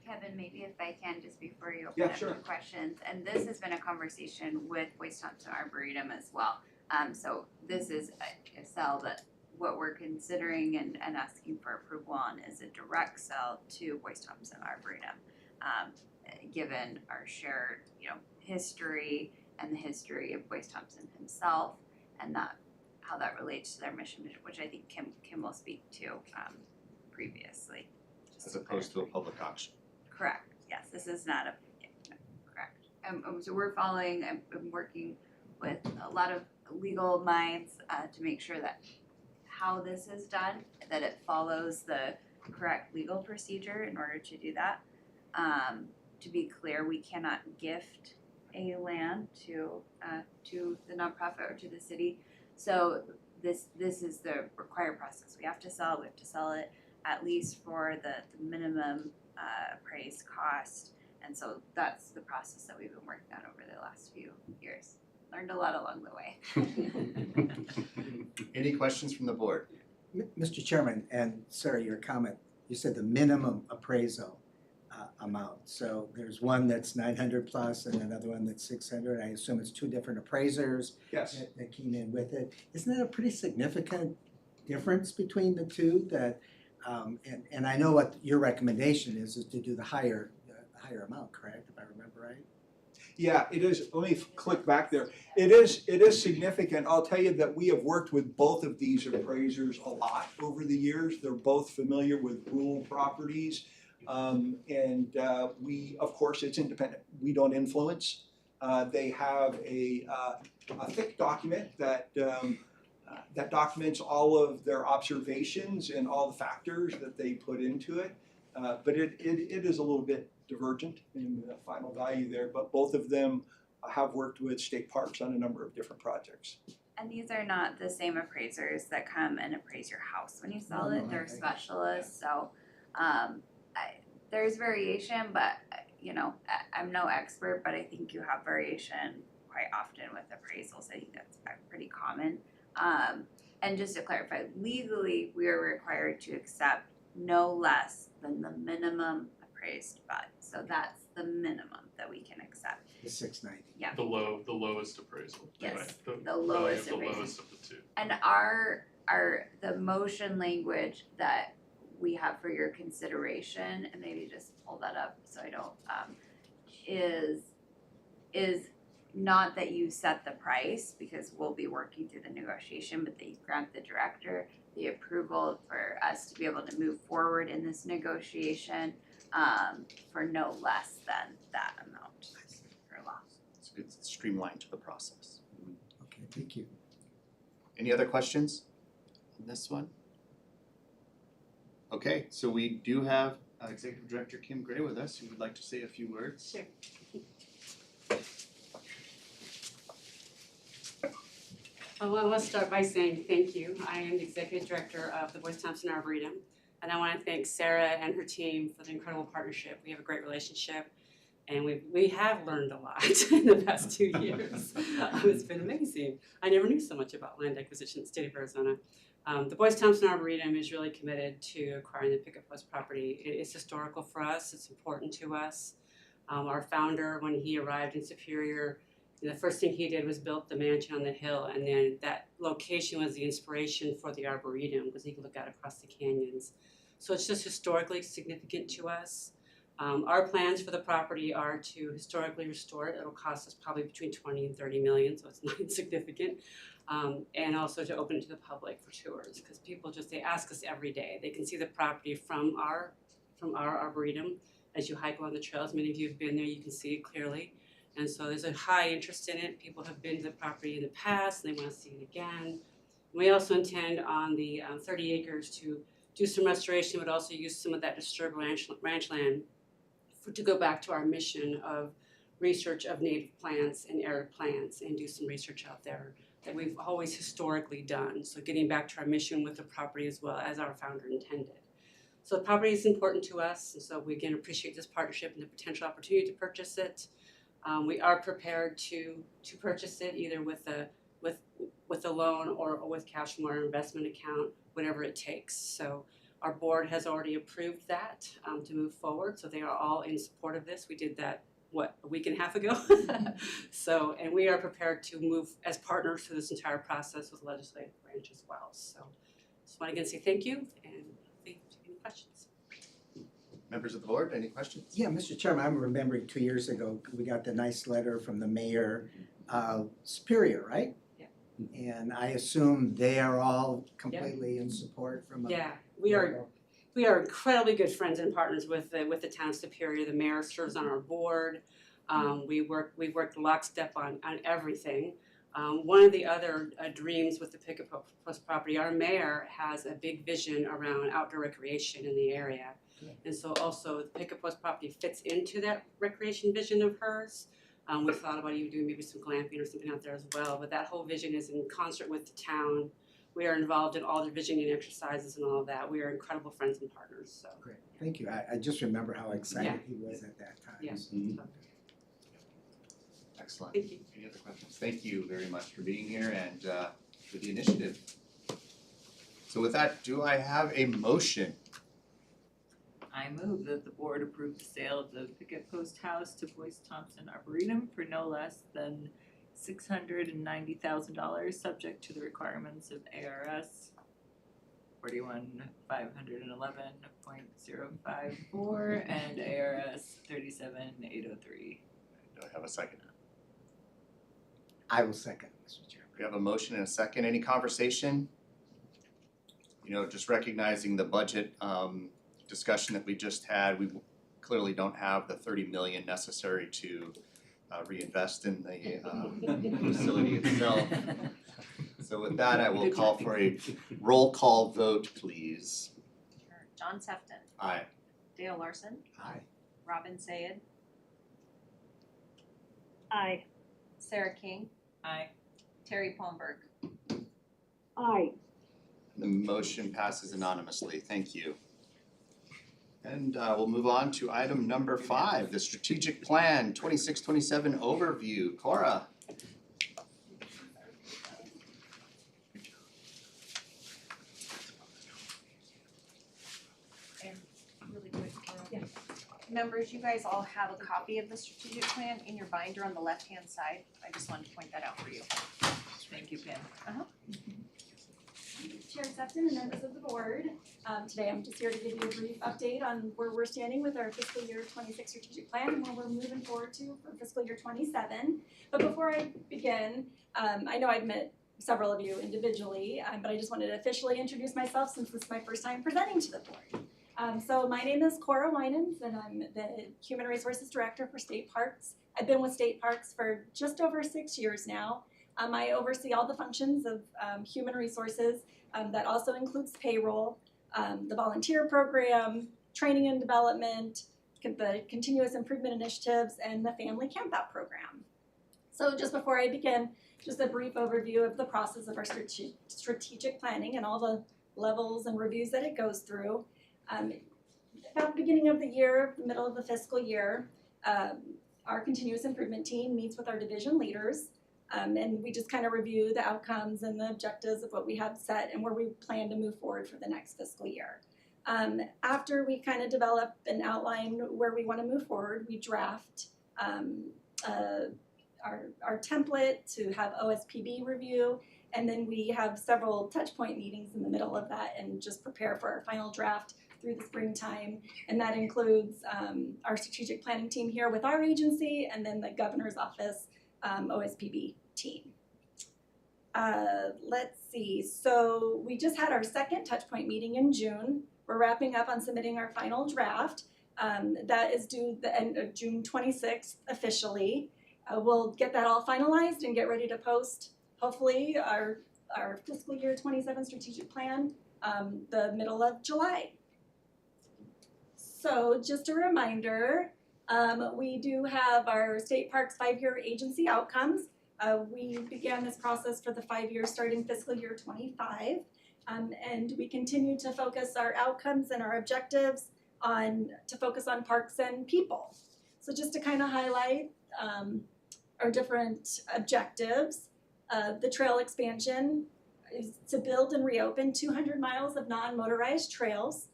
Kevin, maybe if I can, just before you open Yeah, up sure. to questions, and this has been a conversation with Boyce Thompson Arboretum as well. So this is a sale that what we're considering and asking for approval on is a direct sale to Boyce Thompson Arboretum. Given our shared, history and the history of Boyce Thompson himself, and that how that relates to their mission, which I think Kim will speak to previously. As opposed to a public auction. Correct, yes, this is not a, no, correct. So we're following, I'm working with a lot of legal minds to make sure that how this is done, that it follows the correct legal procedure in order to do that. To be clear, we cannot gift a land to the nonprofit or to the city. So this is the required process. We have to sell it at least for the minimum appraised cost. And so that's the process that we've been working on over the last few years. Learned a lot along the way. Any questions from the board? Mr. Chairman, and sorry, your comment, you said the minimum appraisal amount. So there's one that's 900 plus and another one that's 600. I assume it's two different appraisers Yes. that came in with it. Isn't that a pretty significant difference between the two? That and I know what your recommendation is to do the higher amount, correct? If I remember right. Yeah, it is. Let me click back there. It is significant. I'll tell you that we have worked with both of these appraisers a lot over the years. They're both familiar with rural properties. We, of course, it's independent. We don't influence. They have a thick document that documents all of their observations and all the factors that they put into it. But it is a little bit divergent in the final value there. But both of them have worked with state parks on a number of different projects. And these are not the same appraisers that come and appraise your house when you sell it. They're specialists. So there's variation, but I'm no expert, but I think you have variation quite often with appraisals. I think that's pretty common. And just to clarify, legally, we are required to accept no less than the minimum appraised value. So that's the minimum that we can accept. The 690. Yeah. The lowest appraisal. Yes, right? the lowest the appraisal. lowest of the two. And the motion language that we have for your consideration, and maybe just pull that up so I don't, is not that you set the price, because we'll be working through the negotiation, but that you grant the director the approval for us to be able to move forward in this negotiation for no less than that amount per law. It's streamlined to the process. Okay, thank you. Any other questions on this one? Okay, so we do have Executive Director Kim Gray with us, who would like to say a few words. Sure. Well, I want to start by saying thank you. I am the Executive Director of the Boyce Thompson Arboretum, and I want to thank Sarah and her team for the incredible partnership. We have a great relationship, and we have learned a lot in the past 2 years. It's been amazing. I never knew so much about land acquisition in the state of Arizona. The Boyce Thompson Arboretum is really committed to acquiring the Picket Post property. It's historical for us. It's important to us. Our founder, when he arrived in Superior, the first thing he did was build the mansion on the hill, and then that location was the inspiration for the Arboretum because he could look out across the canyons. So it's just historically significant to us. Our plans for the property are to historically restore it. It'll cost us probably between 20 and 30 million, so it's not insignificant. And also to open it to the public for tours, because people they ask us every day. They can see the property from our Arboretum as you hike along the trails. Many of you have been there, you can see it clearly. And so there's a high interest in it. People have been to the property in the past and they want to see it again. We also intend on the 30 acres to do some restoration, but also use some of that disturbed ranch land to go back to our mission of research of native plants and arid plants and do some research out there that we've always historically done. So getting back to our mission with the property as well as our founder intended. So the property is important to us, and so we again appreciate this partnership and the potential opportunity to purchase it. We are prepared to purchase it either with a loan or with cash from our investment account, whatever it takes. So our board has already approved that to move forward. So they are all in support of this. We did that, a week and a half ago? So, and we are prepared to move as partners through this entire process with the legislative branch as well. So just want to again say thank you and any questions. Members of the board, any questions? Yeah, Mr. Chairman, I'm remembering 2 years ago, we got the nice letter from the mayor, Superior, right? Yeah. And I assume they are all completely in support from. Yeah, we are incredibly good friends and partners with the town of Superior. The mayor serves on our board. We've worked lockstep on everything. One of the other dreams with the Picket Post property, our mayor has a big vision around outdoor recreation in the area. And so also the Picket Post property fits into that recreation vision of hers. We thought about even doing maybe some glamping or something out there as well, but that whole vision is in concert with the town. We are involved in all the visioning exercises and all of that. We are incredible friends and partners, so. Great, thank you. I just remember how excited he was at that time. Yeah. Mhm. Excellent. Thank you. Any other questions? Thank you very much for being here and for the initiative. So with that, do I have a motion? I move that the board approve the sale of the Picket Post House to Boyce Thompson Arboretum for no less than $690,000, subject to the requirements of ARS 41,511.054 and ARS 37,803. Do I have a second? I will second, Mr. Chairman. We have a motion and a second. Any conversation? You know, just recognizing the budget discussion that we just had, we clearly don't have the 30 million necessary to reinvest in the facility itself. So with that, I will call for a roll call vote, please. Sure. John Sefton, Aye. Dale Larson, Aye. Robin Sayed, Aye. Sarah King, Aye. Terry Palmberg. Aye. The motion passes anonymously. Thank you. And we'll move on to item number 5, the strategic plan 26-27 overview. Cora. Really quick, members, you guys all have a copy of the strategic plan in your binder on the left-hand side. I just wanted to point that out for you. Thank you, Pam. Chair Sefton and members of the board. Today I'm just here to give you a brief update on where we're standing with our fiscal year 26 strategic plan and where we're moving forward to for fiscal year 27. But before I begin, I know I've met several of you individually, but I just wanted to officially introduce myself since this is my first time presenting to the board. So my name is Cora Winans and I'm the Human Resources Director for State Parks. I've been with State Parks for just over 6 years now. I oversee all the functions of human resources. That also includes payroll, the volunteer program, training and development, the continuous improvement initiatives, and the family campout program. So just before I begin, just a brief overview of the process of our strategic planning and all the levels and reviews that it goes through. About the beginning of the year, the middle of the fiscal year, our continuous improvement team meets with our division leaders, and we just kind of review the outcomes and the objectives of what we have set and where we plan to move forward for the next fiscal year. After we kind of develop and outline where we want to move forward, we draft our template to have OSPB review, and then we have several touch point meetings in the middle of that and just prepare for our final draft through the springtime. And that includes our strategic planning team here with our agency, and then the governor's office OSPB team. Let's see, so we just had our second touch point meeting in June. We're wrapping up on submitting our final draft. That is due the end of June 26th officially. We'll get that all finalized and get ready to post, hopefully, our fiscal year 27 strategic plan the middle of July. So just a reminder, we do have our State Parks 5-year agency outcomes. We began this process for the 5 years starting fiscal year 25, and we continue to focus our outcomes and our objectives to focus on parks and people. So just to kind of highlight our different objectives, the trail expansion is to build and reopen 200 miles of non-motorized trails.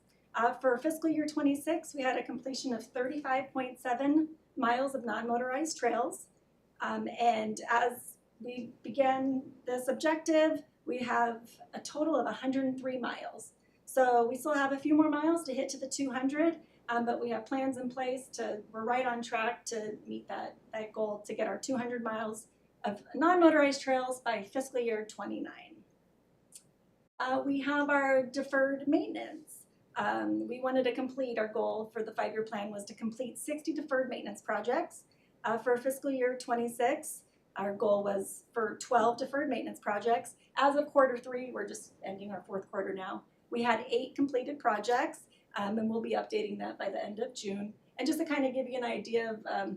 For fiscal year 26, we had a completion of 35.7 miles of non-motorized trails. And as we began this objective, we have a total of 103 miles. So we still have a few more miles to hit to the 200, but we have plans in place we're right on track to meet that goal to get our 200 miles of non-motorized trails by fiscal year 29. We have our deferred maintenance. We wanted to complete, our goal for the 5-year plan was to complete 60 deferred maintenance projects. For fiscal year 26, our goal was for 12 deferred maintenance projects. As of Q3, we're just ending our 4th quarter now, we had 8 completed projects, and we'll be updating that by the end of June. And just to kind of give you an idea of,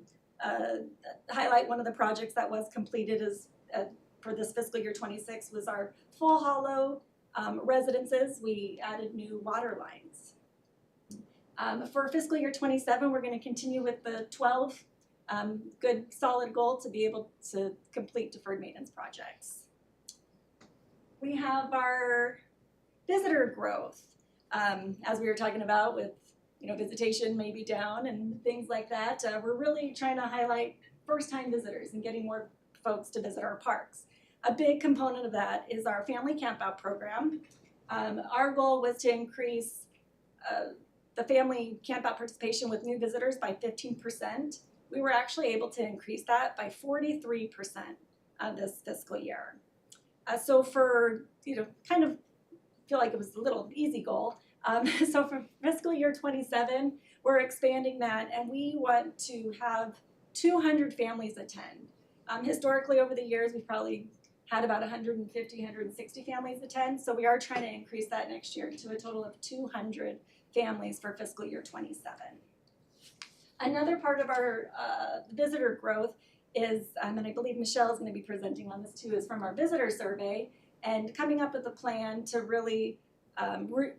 highlight one of the projects that was completed is, for this fiscal year 26 was our Full Hollow residences. We added new water lines. For fiscal year 27, we're going to continue with the 12 good solid goal to be able to complete deferred maintenance projects. We have our visitor growth, as we were talking about with visitation may be down and things like that. We're really trying to highlight first-time visitors and getting more folks to visit our parks. A big component of that is our family campout program. Our goal was to increase the family campout participation with new visitors by 15%. We were actually able to increase that by 43% this fiscal year. So for, kind of feel like it was a little easy goal. So for fiscal year 27, we're expanding that, and we want to have 200 families attend. Historically, over the years, we've probably had about 150, 160 families attend, so we are trying to increase that next year to a total of 200 families for fiscal year 27. Another part of our visitor growth is, and I believe Michelle is going to be presenting on this too, is from our visitor survey, and coming up with a plan to really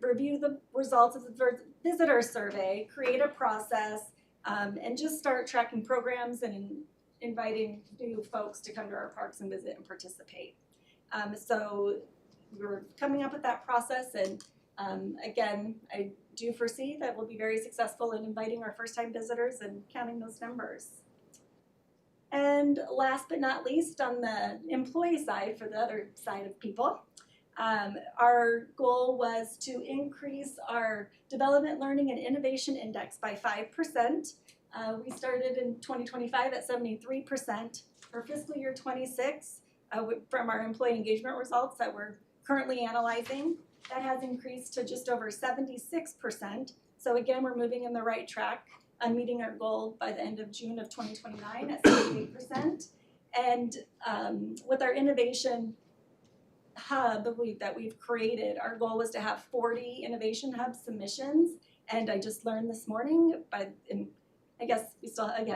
review the results of the visitor survey, create a process, and just start tracking programs and inviting new folks to come to our parks and visit and participate. So we're coming up with that process, and again, I do foresee that we'll be very successful in inviting our first-time visitors and counting those numbers. And last but not least, on the employee side, for the other side of people, our goal was to increase our Development, Learning, and Innovation Index by 5%. We started in 2025 at 73%. For fiscal year 26, from our employee engagement results that we're currently analyzing, that has increased to just over 76%. So again, we're moving in the right track on meeting our goal by the end of June of 2029 at 78%. And with our innovation hub that we've created, our goal was to have 40 innovation hub submissions. And I just learned this morning, I guess we still have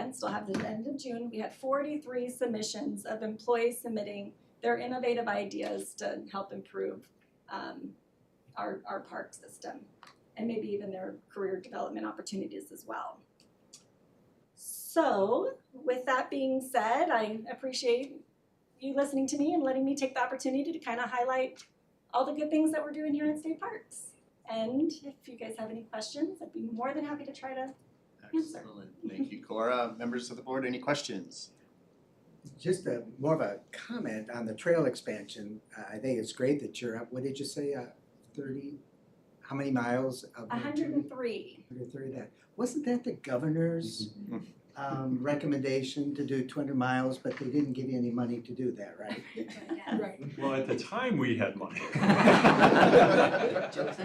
the end of June, we had 43 submissions of employees submitting their innovative ideas to help improve our park system, and maybe even their career development opportunities as well. So with that being said, I appreciate you listening to me and letting me take the opportunity to kind of highlight all the good things that we're doing here in state parks. And if you guys have any questions, I'd be more than happy to try to answer. Excellent, thank you, Cora. Members of the board, any questions? Just more of a comment on the trail expansion. I think it's great that you're up, what did you say, 30, how many miles of? 103. 130 that. Wasn't that the governor's recommendation to do 200 miles, but they didn't give you any money to do that, right? Right. Well, at the time, we had money.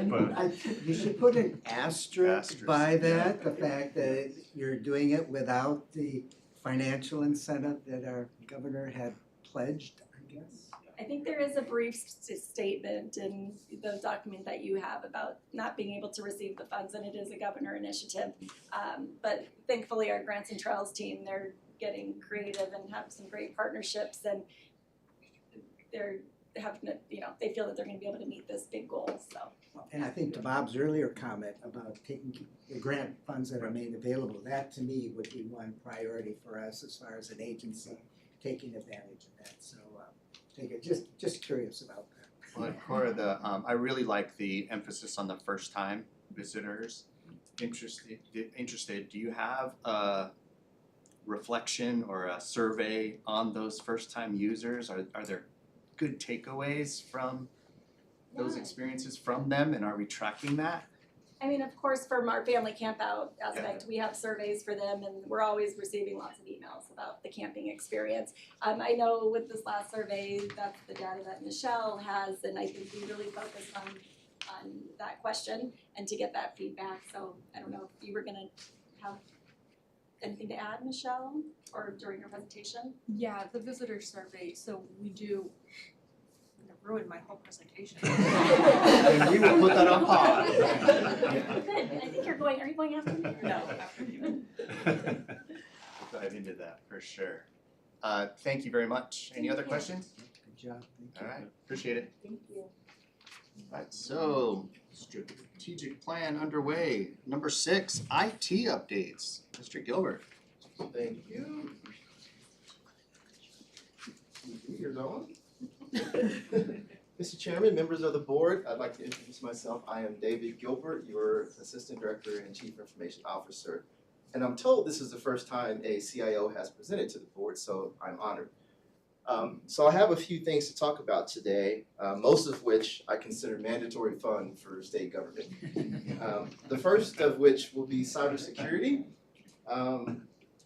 But You should put an asterisk Asterisk, by that, the fact that you're doing it without the financial incentive that our governor had pledged, I guess. I think there is a brief statement in the document that you have about not being able to receive the funds, and it is a governor initiative. But thankfully, our Grants and Trails team, they're getting creative and have some great partnerships, and they feel that they're gonna be able to meet this big goal, so. And I think to Bob's earlier comment about taking the grant funds that are made available, that to me would be one priority for us as far as an agency taking advantage of that, so just curious about that. Well, Cora, I really like the emphasis on the first time visitors. Interested, do you have a reflection or a survey on those first time users? Are there good takeaways from those experiences from them, and are we tracking that? I mean, of course, from our family camp out aspect, we have surveys for them, and we're always receiving lots of emails about the camping experience. I know with this last survey, that's the data that Michelle has, and I think we really focused on that question and to get that feedback. So I don't know if you were gonna have anything to add, Michelle, or during your presentation? Yeah, the visitor survey, so we do, I'm gonna ruin my whole presentation. And we will put that on pause. Good, I think are you going after me? No, after you. We'll dive into that for sure. Thank you very much. Any other Thank you. questions? Good job, thank you. All right, appreciate it. Thank you. Alright, so strategic plan underway. Number 6, IT updates. Mr. Gilbert. Thank you. Here's on. Mr. Chairman, members of the board, I'd like to introduce myself. I am David Gilbert, your Assistant Director and Chief Information Officer. And I'm told this is the first time a CIO has presented to the board, so I'm honored. So I have a few things to talk about today, most of which I consider mandatory fun for state government. The first of which will be cybersecurity.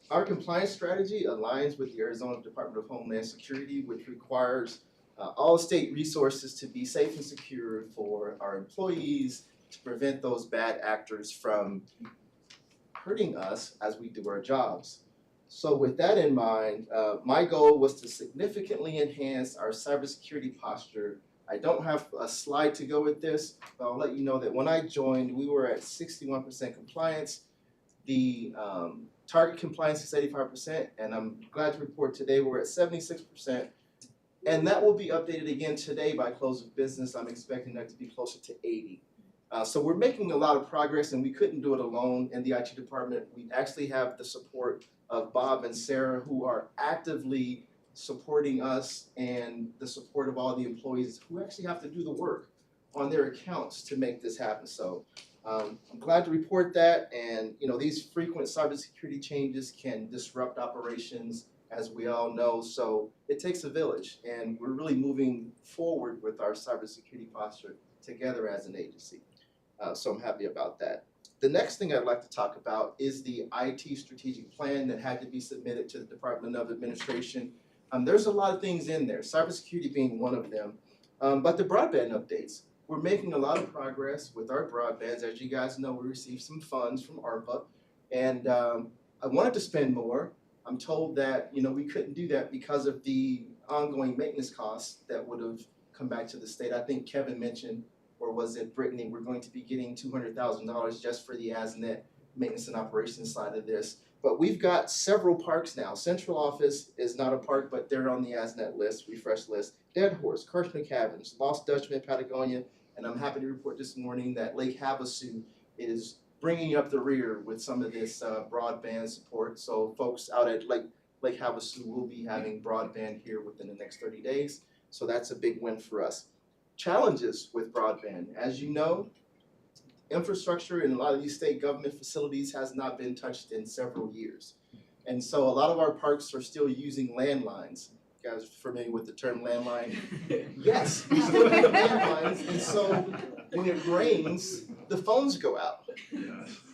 Our compliance strategy aligns with the Arizona Department of Homeland Security, which requires all state resources to be safe and secure for our employees to prevent those bad actors from hurting us as we do our jobs. So with that in mind, my goal was to significantly enhance our cybersecurity posture. I don't have a slide to go with this, but I'll let you know that when I joined, we were at 61% compliance. The target compliance is 85%, and I'm glad to report today we're at 76%. And that will be updated again today by close of business. I'm expecting that to be closer to 80. So we're making a lot of progress, and we couldn't do it alone in the IT department. We actually have the support of Bob and Sarah, who are actively supporting us, and the support of all the employees who actually have to do the work on their accounts to make this happen. So I'm glad to report that, and these frequent cybersecurity changes can disrupt operations, as we all know, so it takes a village, and we're really moving forward with our cybersecurity posture together as an agency. So I'm happy about that. The next thing I'd like to talk about is the IT strategic plan that had to be submitted to the Department of Administration. There's a lot of things in there, cybersecurity being one of them, but the broadband updates. We're making a lot of progress with our broadbands. As you guys know, we received some funds from ARPA, and I wanted to spend more. I'm told that, we couldn't do that because of the ongoing maintenance costs that would have come back to the state. I think Kevin mentioned, or was it Brittany, we're going to be getting $200,000 just for the ASNet maintenance and operations side of this. But we've got several parks now. Central Office is not a park, but they're on the ASNet list, refresh list. Dead Horse, Kirshner Caverns, Lost Dutchman, Patagonia, and I'm happy to report this morning that Lake Havasu is bringing up the rear with some of this broadband support. So folks out at Lake Havasu will be having broadband here within the next 30 days. So that's a big win for us. Challenges with broadband. As you know, infrastructure in a lot of these state government facilities has not been touched in several years. And so a lot of our parks are still using landlines. You guys familiar with the term landline? Yes, we still have landlines. And so when it rains, the phones go out.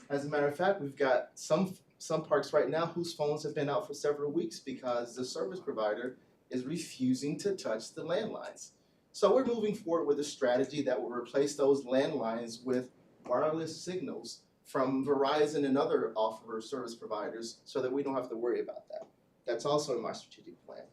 As a matter of fact, we've got some parks right now whose phones have been out for several weeks because the service provider is refusing to touch the landlines. So we're moving forward with a strategy that will replace those landlines with wireless signals from Verizon and other offer service providers so that we don't have to worry about that. That's also in my strategic plan.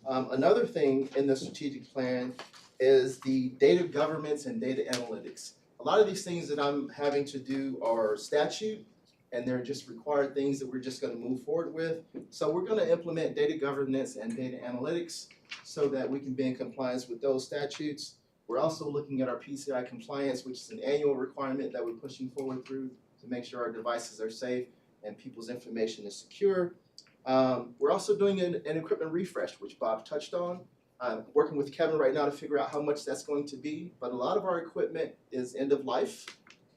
Another thing in the strategic plan is the data governance and data analytics. A lot of these things that I'm having to do are statute, and they're just required things that we're just going to move forward with. So we're going to implement data governance and data analytics so that we can be in compliance with those statutes. We're also looking at our PCI compliance, which is an annual requirement that we're pushing forward through to make sure our devices are safe and people's information is secure. We're also doing an equipment refresh, which Bob touched on. I'm working with Kevin right now to figure out how much that's going to be, but a lot of our equipment is end of life,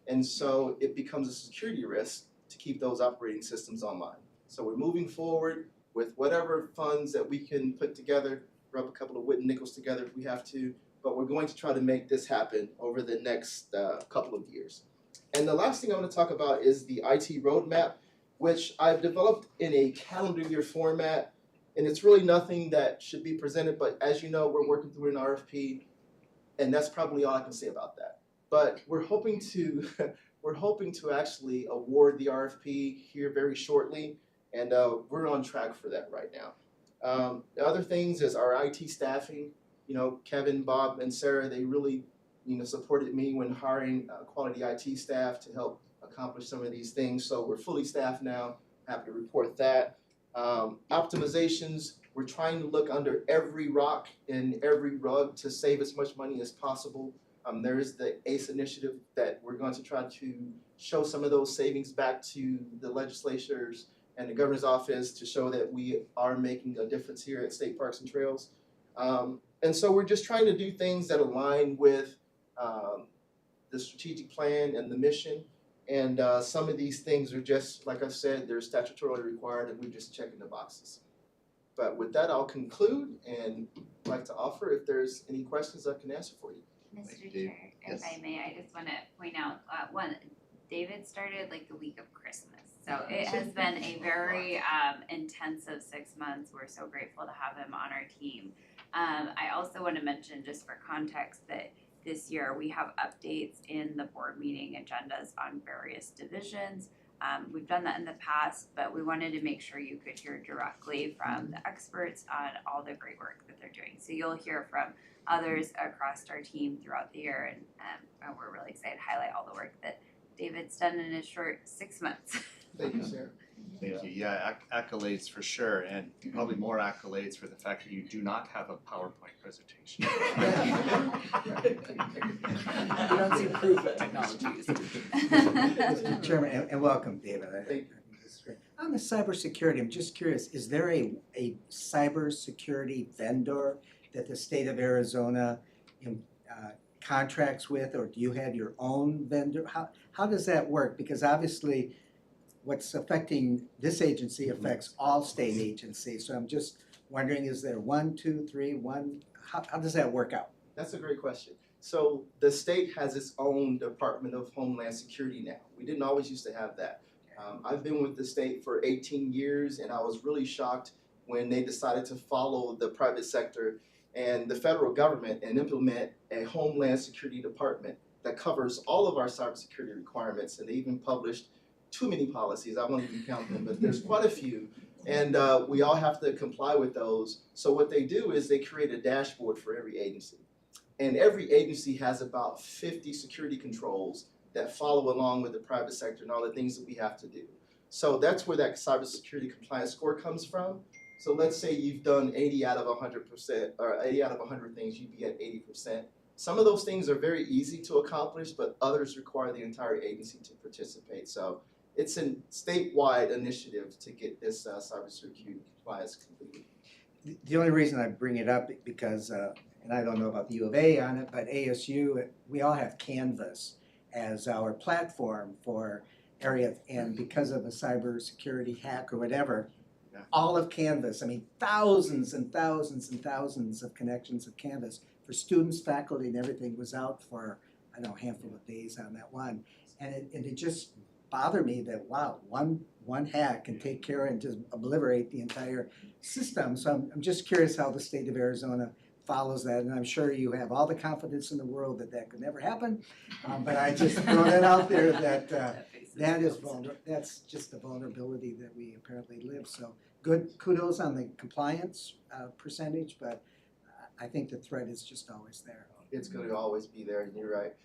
and so it becomes a security risk to keep those operating systems online. So we're moving forward with whatever funds that we can put together, rub a couple of wooden nickels together if we have to, but we're going to try to make this happen over the next couple of years. And the last thing I want to talk about is the IT roadmap, which I've developed in a calendar year format, and it's really nothing that should be presented, but as you know, we're working through an RFP, and that's probably all I can say about that. But we're hoping to actually award the RFP here very shortly, and we're on track for that right now. The other things is our IT staffing. Kevin, Bob, and Sarah, they really supported me when hiring quality IT staff to help accomplish some of these things. So we're fully staffed now. Happy to report that. Optimizations, we're trying to look under every rock and every rug to save as much money as possible. There is the ACE initiative that we're going to try to show some of those savings back to the legislatures and the governor's office to show that we are making a difference here at State Parks and Trails. And so we're just trying to do things that align with the strategic plan and the mission. And some of these things are just, like I said, they're statutorily required and we're just checking the boxes. But with that, I'll conclude and I'd like to offer if there's any questions I can answer for you. Mr. Chair, if I may, I just want to point out, one, David started like the week of Christmas. So it has been a very intensive 6 months. We're so grateful to have him on our team. I also want to mention, just for context, that this year we have updates in the board meeting agendas on various divisions. We've done that in the past, but we wanted to make sure you could hear directly from the experts on all the great work that they're doing. So you'll hear from others across our team throughout the year, and we're really excited to highlight all the work that David's done in his short 6 months. Thank you, Sarah. Thank you. Yeah, accolades for sure, and probably more accolades for the fact that you do not have a PowerPoint presentation. You don't see proof of technology. Mr. Chairman, and welcome, David. This is great. On the cybersecurity, I'm just curious, is there a cybersecurity vendor that the state of Arizona contracts with, or do you have your own vendor? How does that work? Because obviously what's affecting this agency affects all state agencies. So I'm just wondering, is there 1, 2, 3, 1? How does that work out? That's a great question. So the state has its own Department of Homeland Security now. We didn't always used to have that. I've been with the state for 18 years, and I was really shocked when they decided to follow the private sector and the federal government and implement a Homeland Security Department that covers all of our cybersecurity requirements. And they even published too many policies. I won't even count them, but there's quite a few And we all have to comply with those. So what they do is they create a dashboard for every agency. And every agency has about 50 security controls that follow along with the private sector and all the things that we have to do. So that's where that cybersecurity compliance score comes from. So let's say you've done 80 out of 100%, or 80 out of 100 things, you'd be at 80%. Some of those things are very easy to accomplish, but others require the entire agency to participate. So it's a statewide initiative to get this cybersecurity compliance completed. The only reason I bring it up because, and I don't know about the U of A on it, but ASU, we all have Canvas as our platform for area, and because of a cybersecurity hack or whatever, all of Canvas, I mean, thousands and thousands and thousands of connections of Canvas for students, faculty, and everything was out for, I don't know, a handful of days on that one. And it just bothered me that, wow, one hack can take care and just obliterate the entire system. So I'm just curious how the state of Arizona follows that, and I'm sure you have all the confidence in the world that that could never happen. But I just throw that out there that that's just the vulnerability that we apparently live. So good, kudos on the compliance percentage, but I think the threat is just always there. It's going to always be there, and you're right,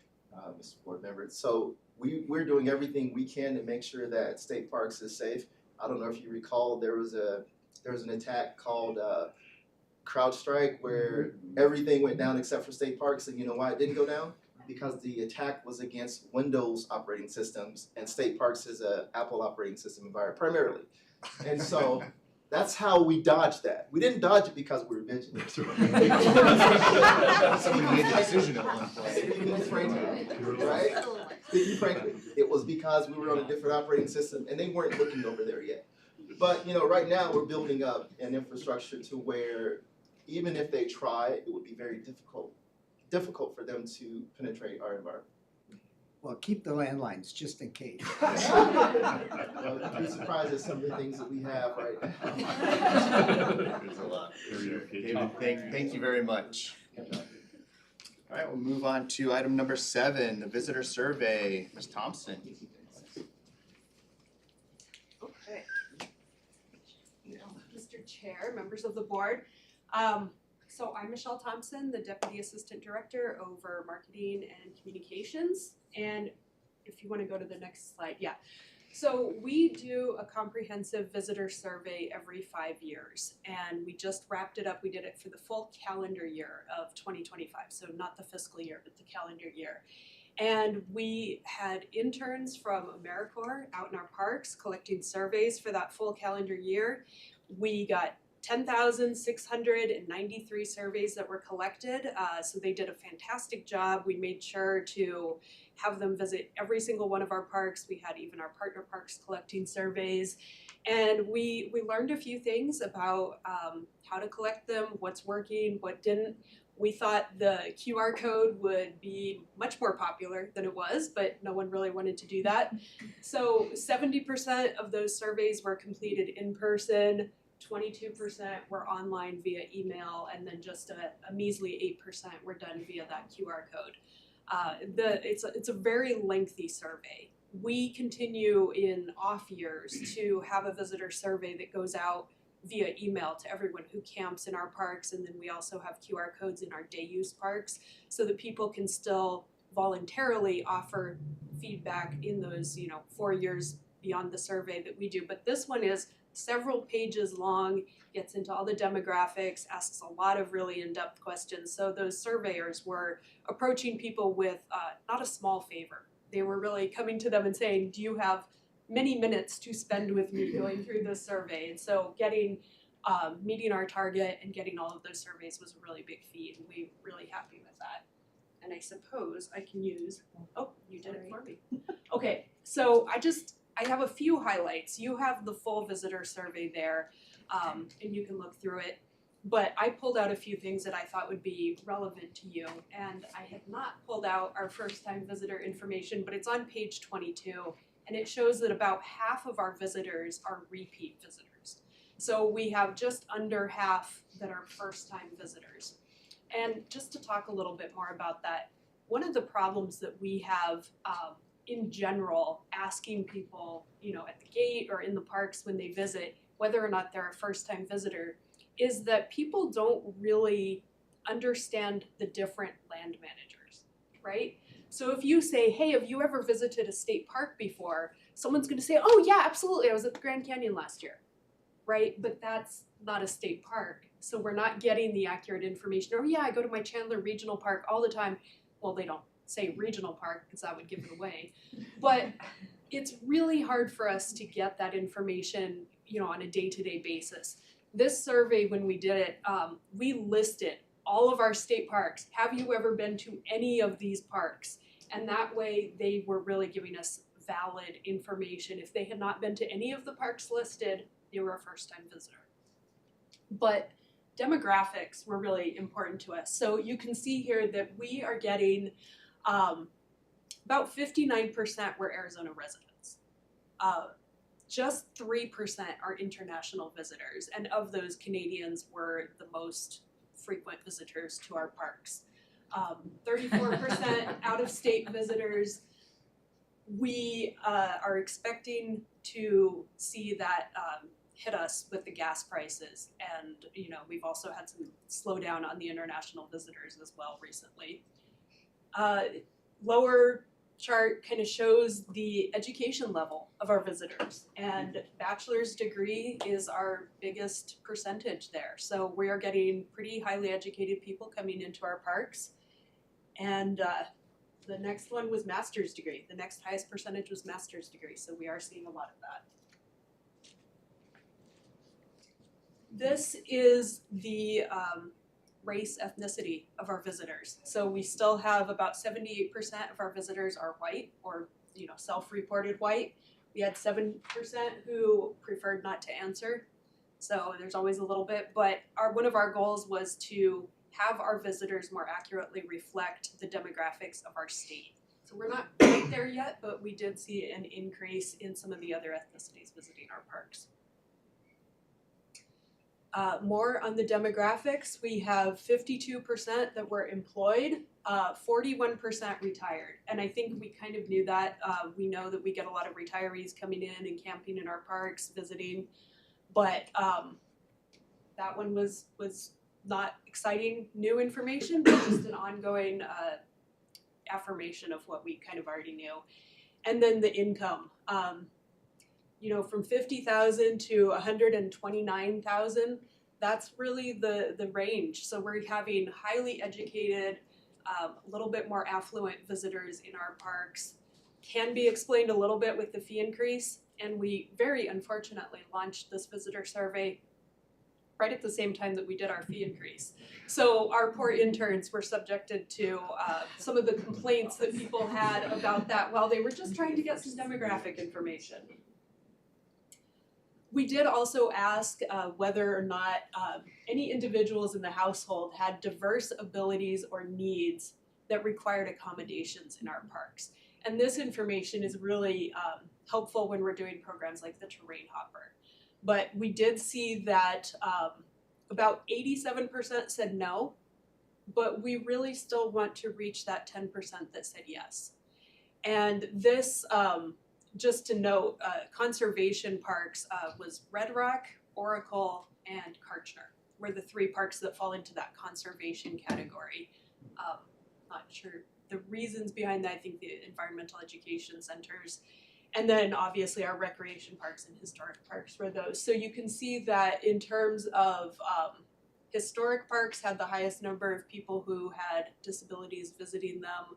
Mr. Board Member. So we're doing everything we can to make sure that State Parks is safe. I don't know if you recall, there was an attack called CrowdStrike where everything went down except for State Parks, and you know why it didn't go down? Because the attack was against Windows operating systems, and State Parks is an Apple operating system environment primarily. And so that's how we dodged that. We didn't dodge it because we were vigilant. Somebody made a decision at one point. Frankly, right? Speaking frankly, it was because we were on a different operating system and they weren't looking over there yet. But you know, right now we're building up an infrastructure to where even if they try, it would be very difficult for them to penetrate our environment. Well, keep the landlines just in case. Well, you'd be surprised at some of the things that we have right now. There's a lot. David, thank you very much. All right, we'll move on to item number 7, the visitor survey. Ms. Thompson. Okay. Mr. Chair, members of the board. So I'm Michelle Thompson, the Deputy Assistant Director over Marketing and Communications. And if you want to go to the next slide, yeah. So we do a comprehensive visitor survey every 5 years, and we just wrapped it up. We did it for the full calendar year of 2025, so not the fiscal year, but the calendar year. And we had interns from AmeriCorps out in our parks collecting surveys for that full calendar year. We got 10,693 surveys that were collected, so they did a fantastic job. We made sure to have them visit every single one of our parks. We had even our partner parks collecting surveys, and we learned a few things about how to collect them, what's working, what didn't. We thought the QR code would be much more popular than it was, but no one really wanted to do that. So 70% of those surveys were completed in person, 22% were online via email, and then just a measly 8% were done via that QR code. It's a very lengthy survey. We continue in off years to have a visitor survey that goes out via email to everyone who camps in our parks, and then we also have QR codes in our day use parks so that people can still voluntarily offer feedback in those 4 years beyond the survey that we do. But this one is several pages long, gets into all the demographics, asks a lot of really in-depth questions. So those surveyors were approaching people with not a small favor. They were really coming to them and saying, do you have many minutes to spend with me going through this survey? And so meeting our target and getting all of those surveys was a really big feat, and we're really happy with that. And I suppose I can use, oh, you did it for me. Okay, so I have a few highlights. You have the full visitor survey there, and you can look through it. But I pulled out a few things that I thought would be relevant to you. And I have not pulled out our first-time visitor information, but it's on page 22. And it shows that about half of our visitors are repeat visitors. So we have just under half that are first-time visitors. And just to talk a little bit more about that, one of the problems that we have in general, asking people, at the gate or in the parks when they visit, whether or not they're a first-time visitor, is that people don't really understand the different land managers, right? So if you say, hey, have you ever visited a state park before? Someone's gonna say, oh yeah, absolutely, I was at the Grand Canyon last year, right? But that's not a state park. So we're not getting the accurate information. Or yeah, I go to my Chandler Regional Park all the time. Well, they don't say regional park because that would give it away. But it's really hard for us to get that information, you know, on a day-to-day basis. This survey, when we did it, we listed all of our state parks. Have you ever been to any of these parks? And that way they were really giving us valid information. If they had not been to any of the parks listed, they were a first-time visitor. But demographics were really important to us. So you can see here that we are getting about 59% were Arizona residents. Just 3% are international visitors, and of those, Canadians were the most frequent visitors to our parks. 34% out-of-state visitors. We are expecting to see that hit us with the gas prices, and you know, we've also had some slowdown on the international visitors as well recently. Lower chart kind of shows the education level of our visitors, and bachelor's degree is our biggest percentage there. So we are getting pretty highly educated people coming into our parks. And the next one was master's degree. The next highest percentage was master's degree, so we are seeing a lot of that. This is the race ethnicity of our visitors. So we still have about 78% of our visitors are white, or you know, self-reported white. We had 7% who preferred not to answer. So there's always a little bit, but one of our goals was to have our visitors more accurately reflect the demographics of our state. So we're not quite there yet, but we did see an increase in some of the other ethnicities visiting our parks. More on the demographics, we have 52% that were employed, 41% retired. And I think we kind of knew that. We know that we get a lot of retirees coming in and camping in our parks, visiting. But that one was not exciting new information, but just an ongoing affirmation of what we kind of already knew. And then the income. You know, from 50,000 to 129,000, that's really the range. So we're having highly educated, a little bit more affluent visitors in our parks. Can be explained a little bit with the fee increase, and we very unfortunately launched this visitor survey right at the same time that we did our fee increase. So our poor interns were subjected to some of the complaints that people had about that while they were just trying to get some demographic information. We did also ask whether or not any individuals in the household had diverse abilities or needs that required accommodations in our parks. And this information is really helpful when we're doing programs like the Terrain Hopper. But we did see that about 87% said no, but we really still want to reach that 10% that said yes. And this, just to note, conservation parks was Red Rock, Oracle, and Kartchner were the 3 parks that fall into that conservation category. Not sure the reasons behind that. I think the environmental education centers, and then obviously our recreation parks and historic parks were those. So you can see that in terms of historic parks had the highest number of people who had disabilities visiting them.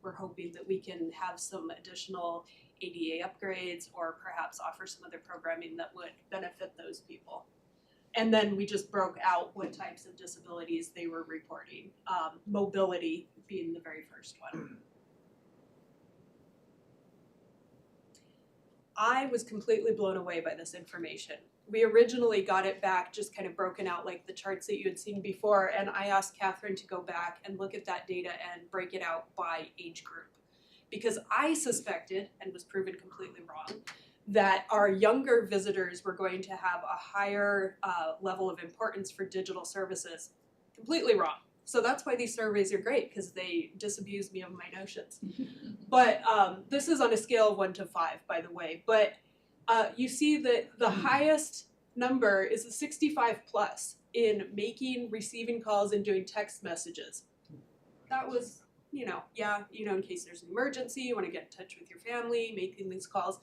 We're hoping that we can have some additional ADA upgrades or perhaps offer some other programming that would benefit those people. And then we just broke out what types of disabilities they were reporting, mobility being the very first one. I was completely blown away by this information. We originally got it back just kind of broken out like the charts that you had seen before, and I asked Catherine to go back and look at that data and break it out by age group. Because I suspected, and was proven completely wrong, that our younger visitors were going to have a higher level of importance for digital services. Completely wrong. So that's why these surveys are great, because they disabuse me of my notions. But this is on a scale of 1 to 5, by the way. But you see that the highest number is a 65 plus in making, receiving calls, and doing text messages. That was, in case there's an emergency, you want to get in touch with your family, making these calls.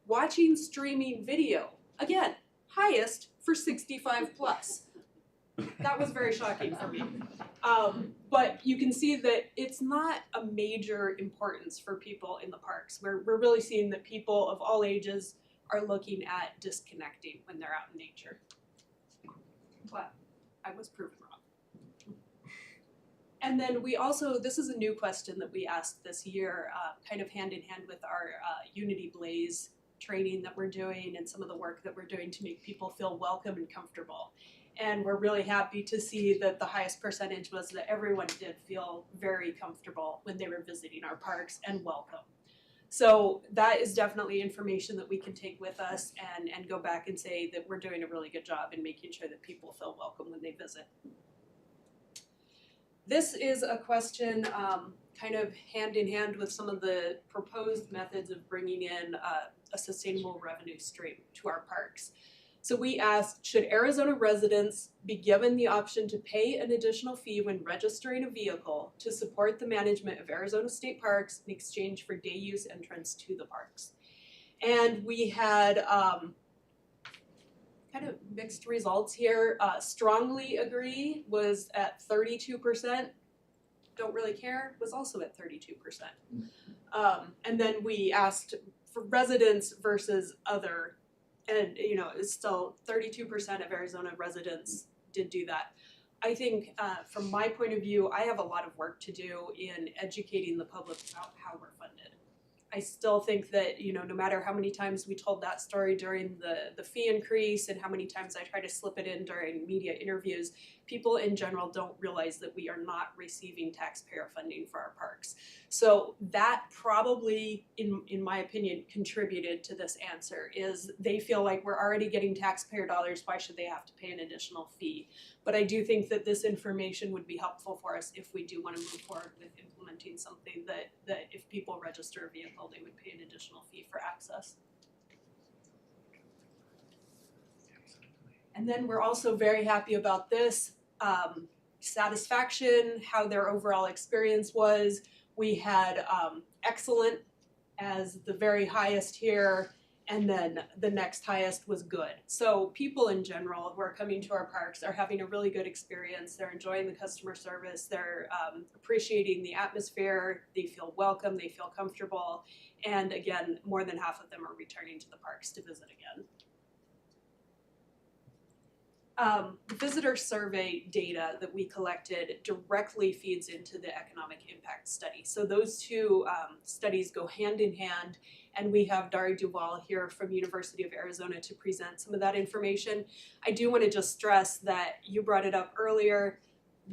Watching streaming video, again, highest for 65 plus. That was very shocking for me. But you can see that it's not a major importance for people in the parks. We're really seeing that people of all ages are looking at disconnecting when they're out in nature. But I was proven wrong. And then we also, this is a new question that we asked this year, kind of hand in hand with our Unity Blaze training that we're doing and some of the work that we're doing to make people feel welcome and comfortable. And we're really happy to see that the highest percentage was that everyone did feel very comfortable when they were visiting our parks and welcome. So that is definitely information that we can take with us and go back and say that we're doing a really good job in making sure that people feel welcome when they visit. This is a question kind of hand in hand with some of the proposed methods of bringing in a sustainable revenue stream to our parks. So we asked, should Arizona residents be given the option to pay an additional fee when registering a vehicle to support the management of Arizona state parks in exchange for day use entrance to the parks? And we had kind of mixed results here. Strongly agree was at 32%. Don't really care was also at 32%. And then we asked for residents versus other. And, it's still 32% of Arizona residents did do that. I think from my point of view, I have a lot of work to do in educating the public about how we're funded. I still think that, no matter how many times we told that story during the fee increase and how many times I try to slip it in during media interviews, people in general don't realize that we are not receiving taxpayer funding for our parks. So that probably, in my opinion, contributed to this answer, is they feel like we're already getting taxpayer dollars, why should they have to pay an additional fee? But I do think that this information would be helpful for us if we do want to move forward with implementing something that if people register a vehicle, they would pay an additional fee for access. And then we're also very happy about this. Satisfaction, how their overall experience was. We had excellent as the very highest here, and then the next highest was good. So people in general who are coming to our parks are having a really good experience. They're enjoying the customer service. They're appreciating the atmosphere. They feel welcome. They feel comfortable. And again, more than half of them are returning to the parks to visit again. The visitor survey data that we collected directly feeds into the economic impact study. So those two studies go hand in hand, and we have Dari Duval here from University of Arizona to present some of that information. I do want to just stress that you brought it up earlier.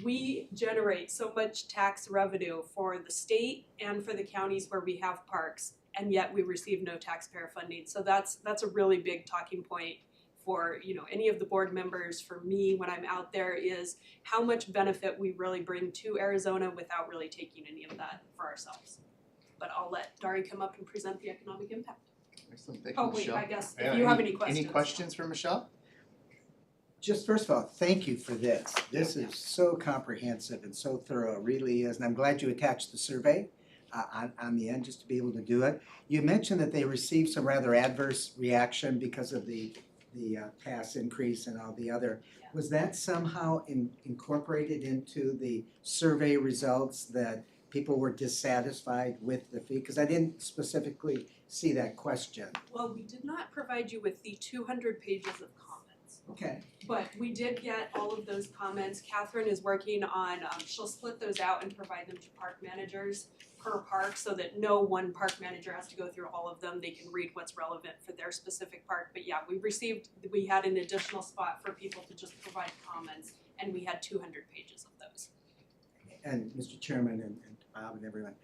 We generate so much tax revenue for the state and for the counties where we have parks, and yet we receive no taxpayer funding. So that's a really big talking point for any of the board members, for me when I'm out there, is how much benefit we really bring to Arizona without really taking any of that for ourselves. But I'll let Dari come up and present the economic impact. Excellent, thank you, Michelle. I guess if you have any questions. Any questions for Michelle? Just first of all, thank you for this. This is so comprehensive and so thorough, it really is. And I'm glad you attached the survey on the end just to be able to do it. You mentioned that they received some rather adverse reaction because of the pass increase and all the other. Was that somehow incorporated into the survey results, that people were dissatisfied with the fee? Because I didn't specifically see that question. Well, we did not provide you with the 200 pages of comments. Okay. But we did get all of those comments. Catherine is working on, she'll split those out and provide them to park managers per park so that no one park manager has to go through all of them. They can read what's relevant for their specific park. But yeah, we had an additional spot for people to just provide comments, and we had 200 pages of those. And Mr. Chairman and Bob and everyone,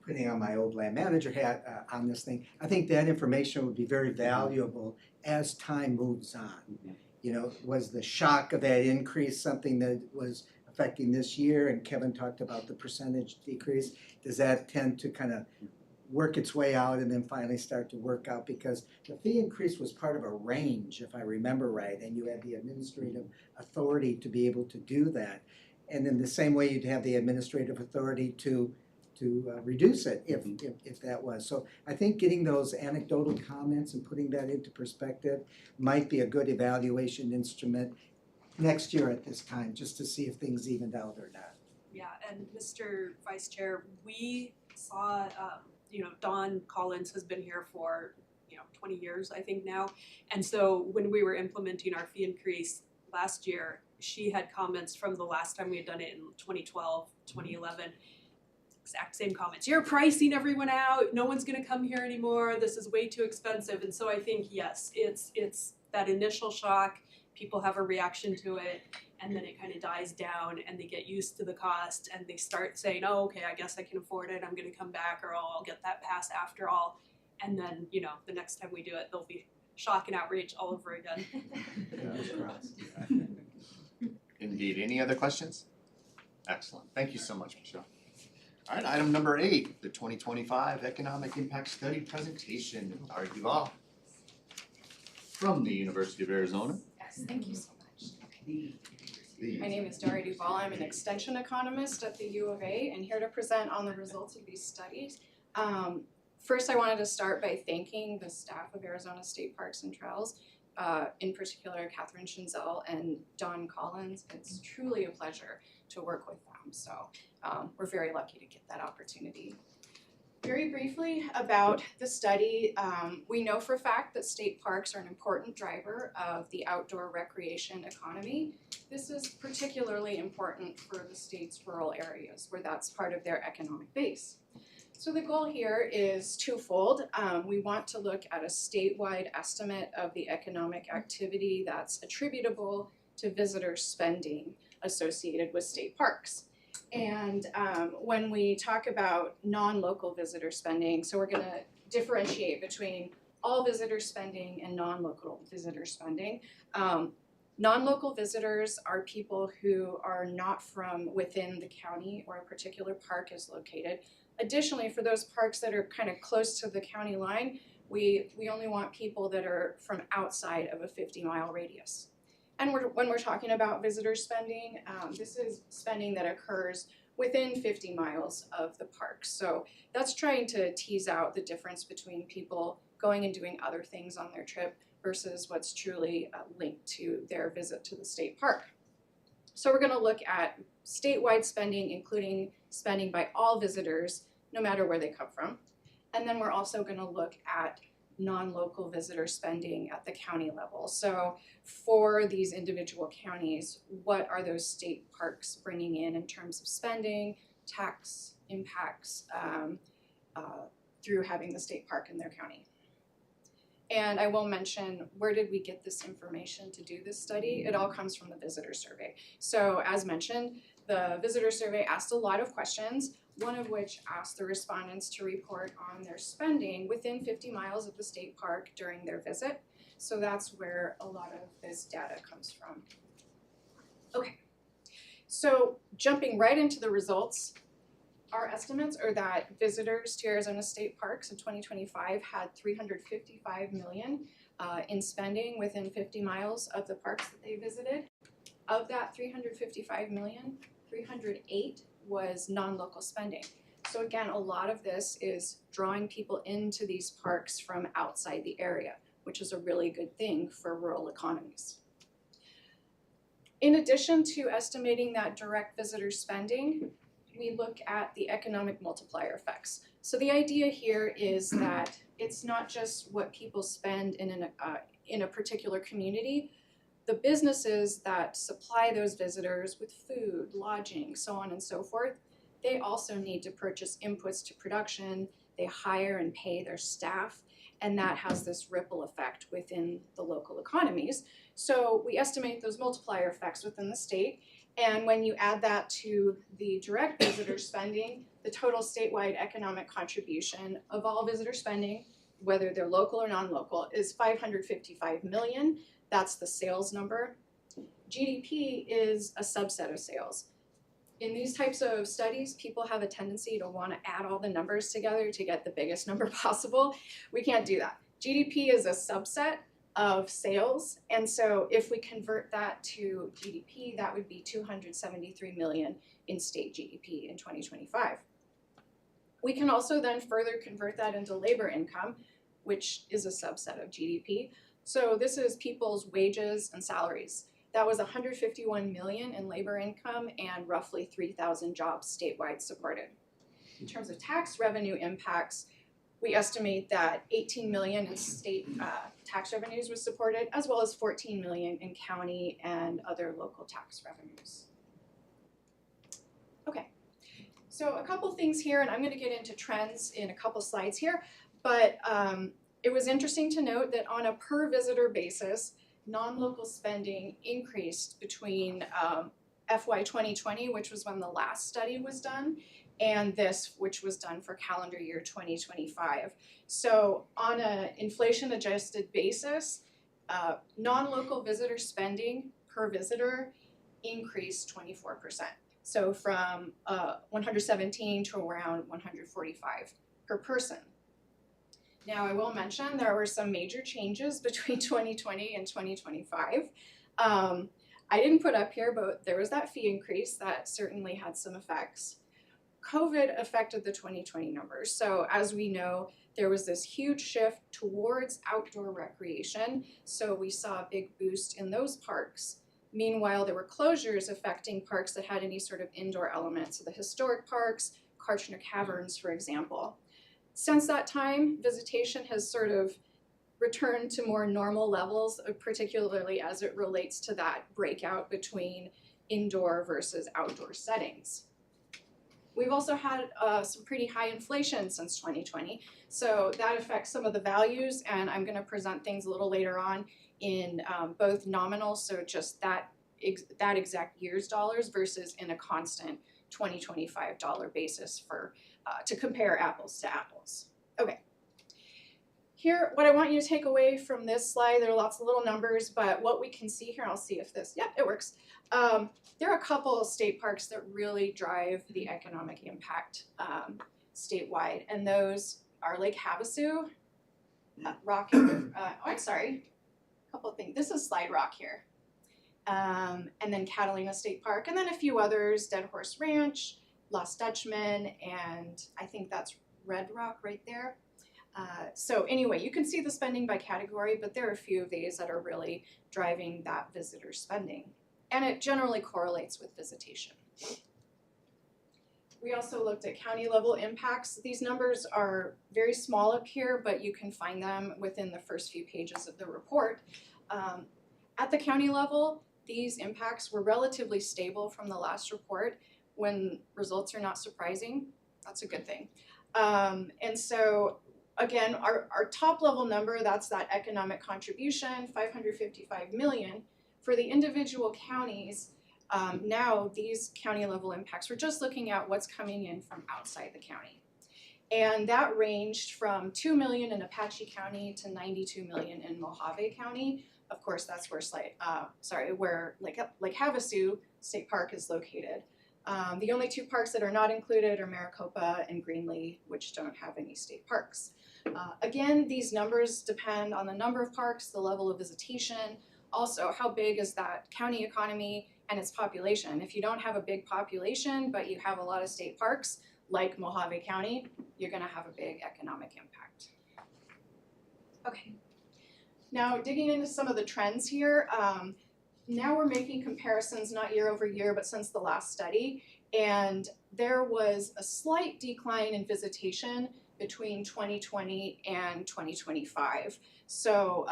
putting on my old land manager hat on this thing, I think that information would be very valuable as time moves on. Was the shock of that increase something that was affecting this year? And Kevin talked about the percentage decrease. Does that tend to kind of work its way out and then finally start to work out, because the fee increase was part of a range, if I remember right, and you had the administrative authority to be able to do that. And in the same way, you'd have the administrative authority to reduce it if that was. So I think getting those anecdotal comments and putting that into perspective might be a good evaluation instrument next year at this time, just to see if things evened out or not. Yeah, and Mr. Vice Chair, we saw, Dawn Collins has been here for, 20 years, I think now. And so when we were implementing our fee increase last year, she had comments from the last time we had done it in 2012, 2011. Exact same comments. You're pricing everyone out. No one's gonna come here anymore. This is way too expensive. And so I think, yes, it's that initial shock. People have a reaction to it, and then it kind of dies down and they get used to the cost and they start saying, oh, okay, I guess I can afford it. I'm gonna come back, or I'll get that pass after all. And then, the next time we do it, there'll be shock and outrage all over again. Indeed. Any other questions? Excellent. Thank you so much, Michelle. All right, item number 8, the 2025 Economic Impact Study presentation. Dara Duval from the University of Arizona. Yes, thank you so much. My name is Dara Duval. I'm an extension economist at the U of A and here to present on the results of these studies. First, I wanted to start by thanking the staff of Arizona State Parks and Trails, in particular Catherine Schinzel and Dawn Collins. It's truly a pleasure to work with them, so we're very lucky to get that opportunity. Very briefly about the study, we know for a fact that state parks are an important driver of the outdoor recreation economy. This is particularly important for the state's rural areas where that's part of their economic base. So the goal here is twofold. We want to look at a statewide estimate of the economic activity that's attributable to visitor spending associated with state parks. And when we talk about non-local visitor spending, so we're going to differentiate between all visitor spending and non-local visitor spending. Non-local visitors are people who are not from within the county where a particular park is located. Additionally, for those parks that are kind of close to the county line, we only want people that are from outside of a 50-mile radius. And when we're talking about visitor spending, this is spending that occurs within 50 miles of the park. So that's trying to tease out the difference between people going and doing other things on their trip versus what's truly linked to their visit to the state park. So we're going to look at statewide spending, including spending by all visitors, no matter where they come from. And then we're also going to look at non-local visitor spending at the county level. So for these individual counties, what are those state parks bringing in terms of spending, tax impacts through having the state park in their county. And I will mention, where did we get this information to do this study? It all comes from the visitor survey. So as mentioned, the visitor survey asked a lot of questions, one of which asked the respondents to report on their spending within 50 miles of the state park during their visit. So that's where a lot of this data comes from. Okay, so jumping right into the results, our estimates are that visitors to Arizona State Parks in 2025 had $355 million in spending within 50 miles of the parks that they visited. Of that $355 million, 308 was non-local spending. So again, a lot of this is drawing people into these parks from outside the area, which is a really good thing for rural economies. In addition to estimating that direct visitor spending, we look at the economic multiplier effects. So the idea here is that it's not just what people spend in a particular community. The businesses that supply those visitors with food, lodging, so on and so forth, they also need to purchase inputs to production. They hire and pay their staff, and that has this ripple effect within the local economies. So we estimate those multiplier effects within the state, and when you add that to the direct visitor spending, the total statewide economic contribution of all visitor spending, whether they're local or non-local, is $555 million. That's the sales number. GDP is a subset of sales. in these types of studies, people have a tendency to want to add all the numbers together to get the biggest number possible. We can't do that. GDP is a subset of sales, and so if we convert that to GDP, that would be 273 million in state GDP in 2025. We can also then further convert that into labor income, which is a subset of GDP. So this is people's wages and salaries. That was 151 million in labor income and roughly 3,000 jobs statewide supported. In terms of tax revenue impacts, we estimate that 18 million in state tax revenues was supported, as well as 14 million in county and other local tax revenues. Okay, so a couple things here, and I'm going to get into trends in a couple slides here, but it was interesting to note that on a per visitor basis, non-local spending increased between FY 2020, which was when the last study was done, and this, which was done for calendar year 2025. So on an inflation-adjusted basis, non-local visitor spending per visitor increased 24%. So from 117 to around 145 per person. Now, I will mention there were some major changes between 2020 and 2025. I didn't put up here, but there was that fee increase that certainly had some effects. COVID affected the 2020 numbers. So as we know, there was this huge shift towards outdoor recreation. So we saw a big boost in those parks. Meanwhile, there were closures affecting parks that had any sort of indoor elements. So the historic parks, Kartchner Caverns, for example. Since that time, visitation has sort of returned to more normal levels, particularly as it relates to that breakout between indoor versus outdoor settings. We've also had some pretty high inflation since 2020, so that affects some of the values, and I'm going to present things a little later on in both nominal, so just that exact year's dollars versus in a constant 2025 dollar basis for to compare apples to apples. Okay. Here, what I want you to take away from this slide, there are lots of little numbers, but what we can see here, I'll see if this, it works. There are a couple of state parks that really drive the economic impact statewide, and those are Lake Havasu, a couple of things. This is Slide Rock here, and then Catalina State Park, and then a few others, Dead Horse Ranch, Lost Dutchman, and I think that's Red Rock right there. So anyway, you can see the spending by category, but there are a few of these that are really driving that visitor spending. And it generally correlates with visitation. We also looked at county level impacts. These numbers are very small up here, but you can find them within the first few pages of the report. At the county level, these impacts were relatively stable from the last report. When results are not surprising, that's a good thing. And so again, our top level number, that's that economic contribution, 555 million. For the individual counties, now these county level impacts, we're just looking at what's coming in from outside the county. And that ranged from 2 million in Apache County to 92 million in Mojave County. Of course, that's where Lake Havasu State Park is located. The only two parks that are not included are Maricopa and Greenlee, which don't have any state parks. Again, these numbers depend on the number of parks, the level of visitation, also how big is that county economy and its population. If you don't have a big population, but you have a lot of state parks, like Mojave County, you're gonna have a big economic impact. Okay, now digging into some of the trends here, now we're making comparisons not year over year, but since the last study, and there was a slight decline in visitation between 2020 and 2025. So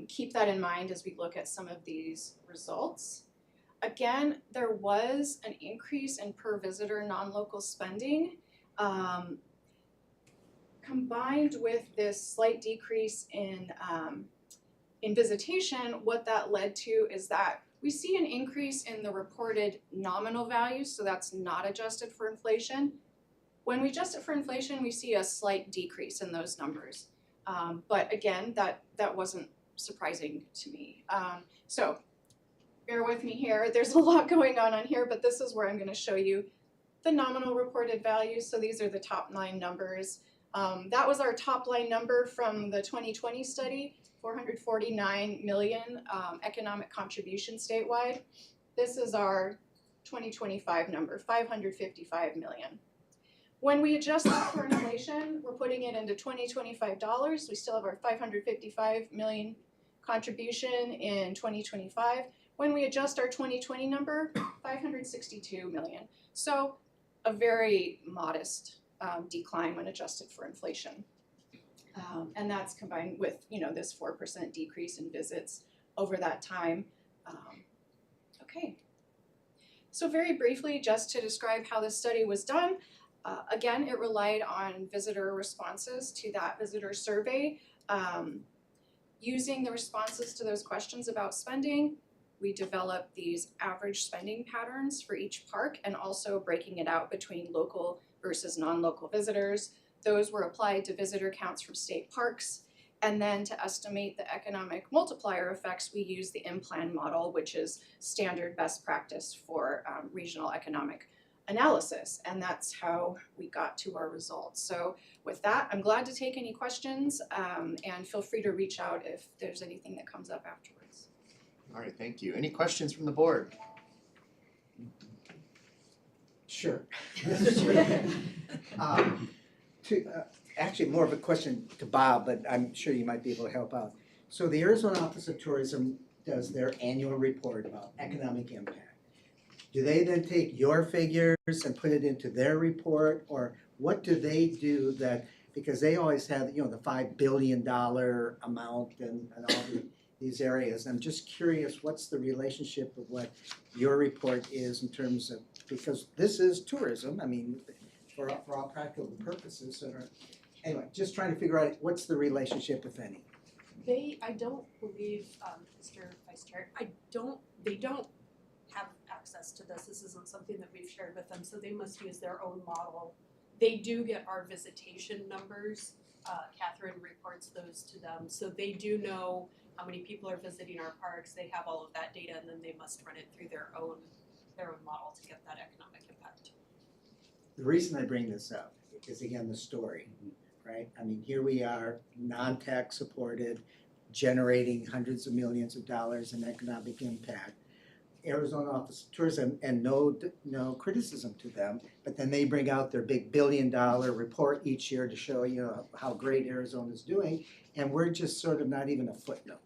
keep that in mind as we look at some of these results. Again, there was an increase in per visitor non-local spending. Combined with this slight decrease in visitation, what that led to is that we see an increase in the reported nominal value, so that's not adjusted for inflation. When we adjust it for inflation, we see a slight decrease in those numbers. But again, that wasn't surprising to me. So bear with me here. There's a lot going on here, but this is where I'm going to show you the nominal reported values, so these are the top 9 numbers. That was our top line number from the 2020 study, 449 million economic contribution statewide. This is our 2025 number, 555 million. When we adjust that for inflation, we're putting it into 2025 dollars. We still have our 555 million contribution in 2025. When we adjust our 2020 number, 562 million. So a very modest decline when adjusted for inflation. And that's combined with, this 4% decrease in visits over that time. Okay. So very briefly, just to describe how this study was done, again, it relied on visitor responses to that visitor survey. Using the responses to those questions about spending, we developed these average spending patterns for each park and also breaking it out between local versus non-local visitors. Those were applied to visitor counts from state parks. And then to estimate the economic multiplier effects, we use the IMPLAN model, which is standard best practice for regional economic analysis. And that's how we got to our results. So with that, I'm glad to take any questions and feel free to reach out if there's anything that comes up afterwards. All right, thank you. Any questions from the board? Sure. Actually, more of a question to Bob, but I'm sure you might be able to help out. So the Arizona Office of Tourism does their annual report about economic impact. Do they then take your figures and put it into their report, or what do they do that, because they always have, the $5 billion amount and all these areas. I'm just curious, what's the relationship of what your report is in terms of, because this is tourism, I mean, for all practical purposes. So anyway, just trying to figure out what's the relationship, if any. I don't believe, Mr. Vice Chair, they don't have access to this. This isn't something that we've shared with them, so they must use their own model. They do get our visitation numbers. Catherine reports those to them, so they do know how many people are visiting our parks. They have all of that data, and then they must run it through their own model to get that economic impact. The reason I bring this up is, again, the story, right? I mean, here we are, non-tax supported, generating hundreds of millions of dollars in economic impact. Arizona Office of Tourism, and no criticism to them, but then they bring out their big $1 billion report each year to show, how great Arizona's doing, and we're just sort of not even a footnote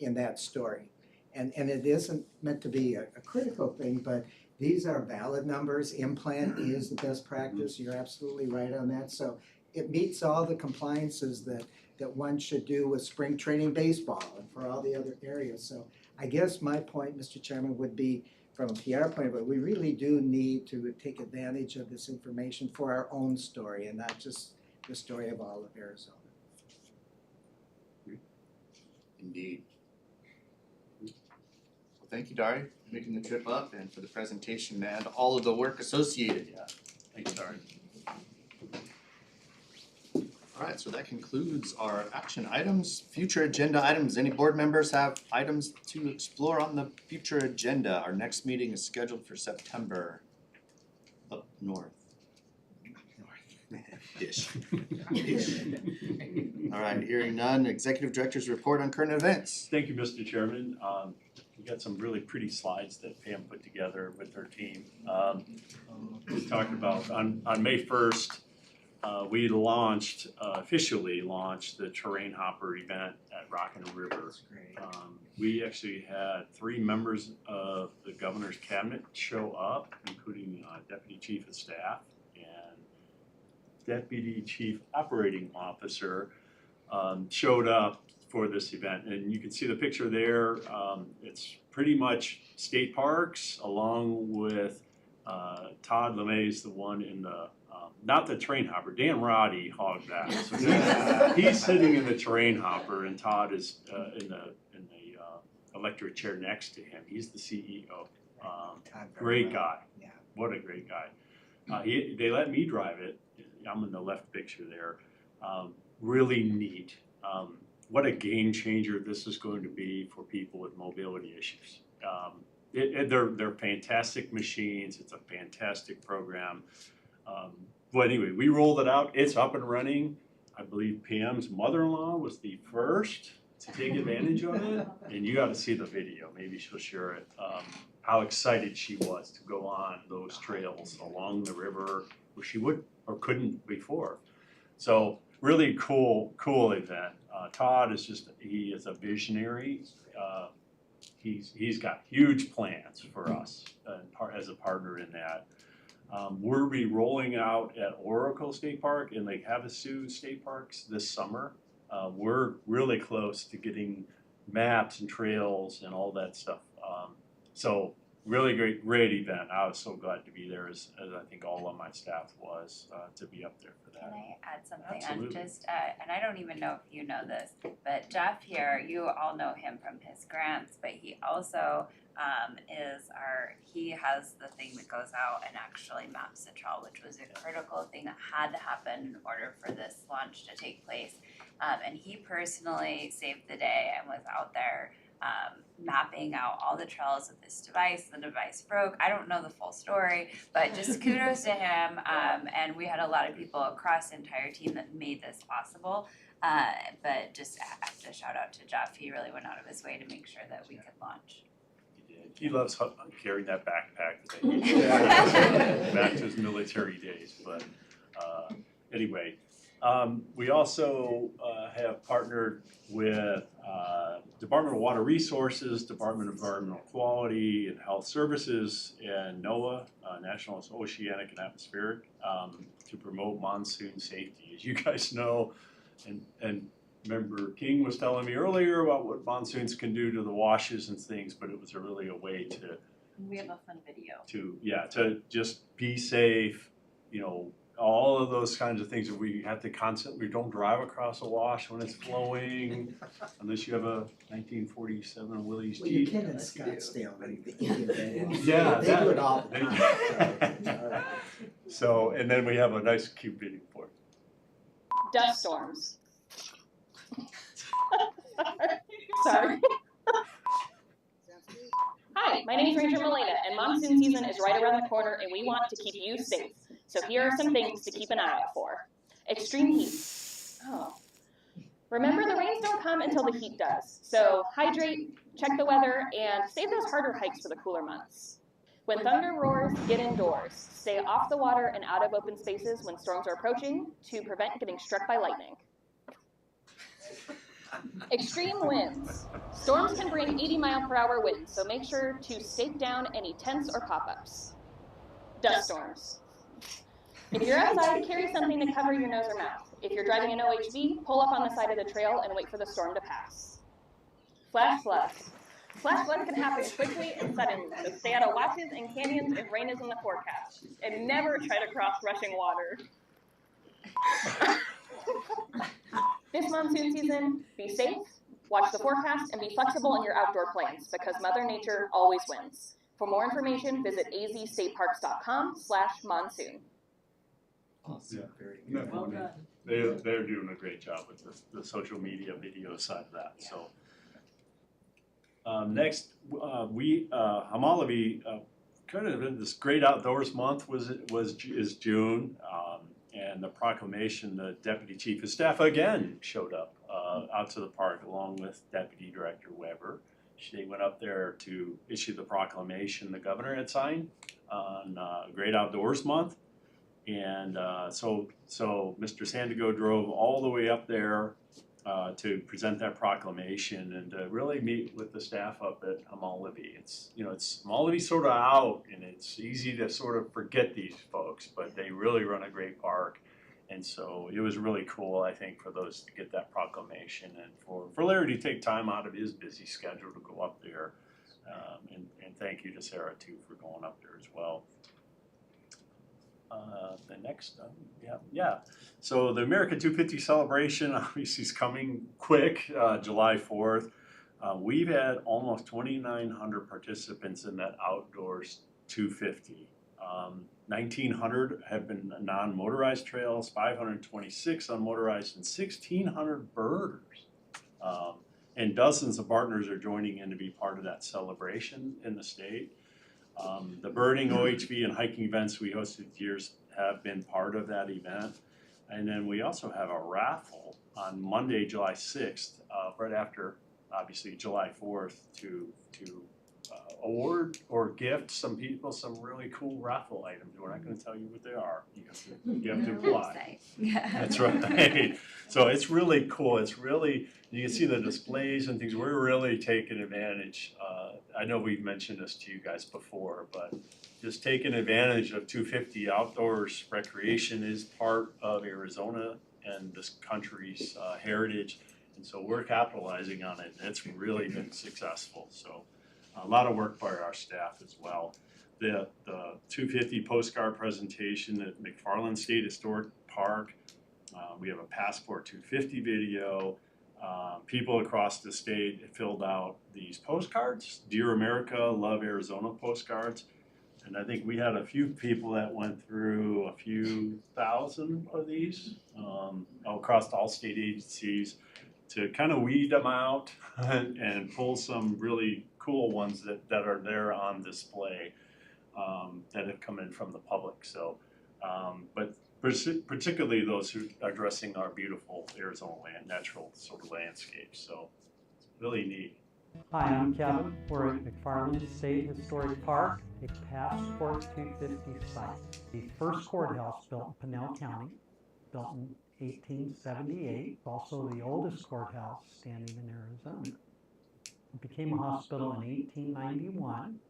in that story. And it isn't meant to be a critical thing, but these are valid numbers. IMPLAN is the best practice. You're absolutely right on that. So it meets all the compliances that one should do with spring training baseball and for all the other areas. So I guess my point, Mr. Chairman, would be from a PR point of view, we really do need to take advantage of this information for our own story and not just the story of all of Arizona. Indeed. Well, thank you, Dari, for making the trip up and for the presentation and all of the work associated. Yeah, thanks, Dari. All right, so that concludes our action items. Future agenda items. Any board members have items to explore on the future agenda? Our next meeting is scheduled for September. Up north. Ish. All right, hearing none. Executive Director's report on current events. Thank you, Mr. Chairman. We got some really pretty slides that Pam put together with her team. We talked about on May 1st, we officially launched the terrain hopper event at Rockin' River. We actually had 3 members of the governor's cabinet show up, including Deputy Chief of Staff and Deputy Chief Operating Officer showed up for this event. And you can see the picture there. It's pretty much state parks along with Todd LeMay's the one in the not the terrain hopper. Dan Roddy hogged that. So he's sitting in the terrain hopper, and Todd is in the electric chair next to him. He's the CEO. Great guy. Yeah. What a great guy. They let me drive it. I'm in the left picture there. Really neat. What a game changer this is going to be for people with mobility issues. they're fantastic machines, it's a fantastic program. Well, anyway, we rolled it out, it's up and running. I believe Pam's mother-in-law was the first to take advantage of it, and you gotta see the video, maybe she'll share it. How excited she was to go on those trails along the river where she would or couldn't before. So really cool event. Todd is he is a visionary. He's got huge plans for us as a partner in that. We'll be rolling out at Oracle State Park and Lake Havasu State Parks this summer. We're really close to getting maps and trails and all that stuff. So really great event. I was so glad to be there as I think all of my staff was to be up there for that. Can I add something? Absolutely. I'm just, and I don't even know if you know this, but Jeff here, you all know him from his grants, but he also he has the thing that goes out and actually maps the trail, which was a critical thing that had to happen in order for this launch to take place. And he personally saved the day and was out there mapping out all the trails with this device. The device broke. I don't know the full story, but just kudos to him. And we had a lot of people across the entire team that made this possible. But just a shout out to Jeff. He really went out of his way to make sure that we could launch. He loves carrying that backpack that he had back to his military days. But anyway, we also have partnered with Department of Water Resources, Department of Environmental Quality and Health Services, and NOAA, National Oceanic and Atmospheric, to promote monsoon safety. As you guys know, and Member King was telling me earlier about what monsoons can do to the washes and things, but it was really a way to We have a fun video. to just be safe, all of those kinds of things that we have to constantly, don't drive across a wash when it's flowing, unless you have a 1947 Willys Well, you Jeep. can in Scottsdale, right? Yeah, They do it all the time. So, and then we have a nice cute video for it. Dust storms. Sorry. Hi, my name is Ranger Molina, and monsoon season is right around the corner, and we want to keep you safe. So here are some things to keep an eye out for. Extreme heat. Oh. Remember, the rains don't come until the heat does. So hydrate, check the weather, and save those harder hikes for the cooler months. When thunder roars, get indoors. Stay off the water and out of open spaces when storms are approaching to prevent getting struck by lightning. Extreme winds. Storms can bring 80-mile-per-hour winds, so make sure to stake down any tents or pop-ups. Dust storms. If you're outside, carry something to cover your nose or mouth. If you're driving an OHV, pull up on the side of the trail and wait for the storm to pass. Flash floods. Flash floods can happen quickly and suddenly, so stay out of watches and canyons if rain is in the forecast. And never try to cross rushing water. This monsoon season, be safe, watch the forecast, and be flexible in your outdoor plans because Mother Nature always wins. For more information, visit azstateparks.com/monsoon. Awesome, very Yeah. good. Well done. They're doing a great job with the social media video side of that. So next, Hamalavi kind of in this great outdoors month is June, and the proclamation. The deputy chief of staff again showed up out to the park along with Deputy Director Weber. They went up there to issue the proclamation the governor had signed on Great Outdoors Month. And so Mr. Sandigo drove all the way up there to present that proclamation and to really meet with the staff up at Hamalavi. It's Hamalavi's sort of out, and it's easy to sort of forget these folks, but they really run a great park. And so it was really cool, I think, for those to get that proclamation and for Larry to take time out of his busy schedule to go up there. And thank you to Sarah, too, for going up there as well. The next, So the America 250 celebration obviously is coming quick, July 4th. We've had almost 2,900 participants in that outdoors 250. 1,900 have been non-motorized trails, 526 unmotorized, and 1,600 birders. and dozens of partners are joining in to be part of that celebration in the state. The birding, OHV, and hiking events we hosted years have been part of that event. And then we also have a raffle on Monday, July 6th, right after, obviously, July 4th, to award or gift some people some really cool raffle items. We're not going to tell you what they are. You have to apply. That's right. So it's really cool. It's really, you can see the displays and things. We're really taking advantage. I know we've mentioned this to you guys before, but just taking advantage of 250 outdoors recreation is part of Arizona and this country's heritage. And so we're capitalizing on it. And it's really been successful. So a lot of work by our staff as well. The 250 postcard presentation at McFarland State Historic Park. We have a Passport 250 video. People across the state filled out these postcards, Dear America, Love Arizona postcards. And I think we had a few people that went through a few thousand of these across all state agencies to kind of weed them out and pull some really cool ones that are there on display that have come in from the public. So, but particularly those who are addressing our beautiful Arizona natural sort of landscapes. So it's really neat. Hi, I'm Kevin. We're at McFarland State Historic Park, a Passport 250 site. The first courthouse built in Pinell County, built in 1878, also the oldest courthouse standing in Arizona. It became a hospital in 1891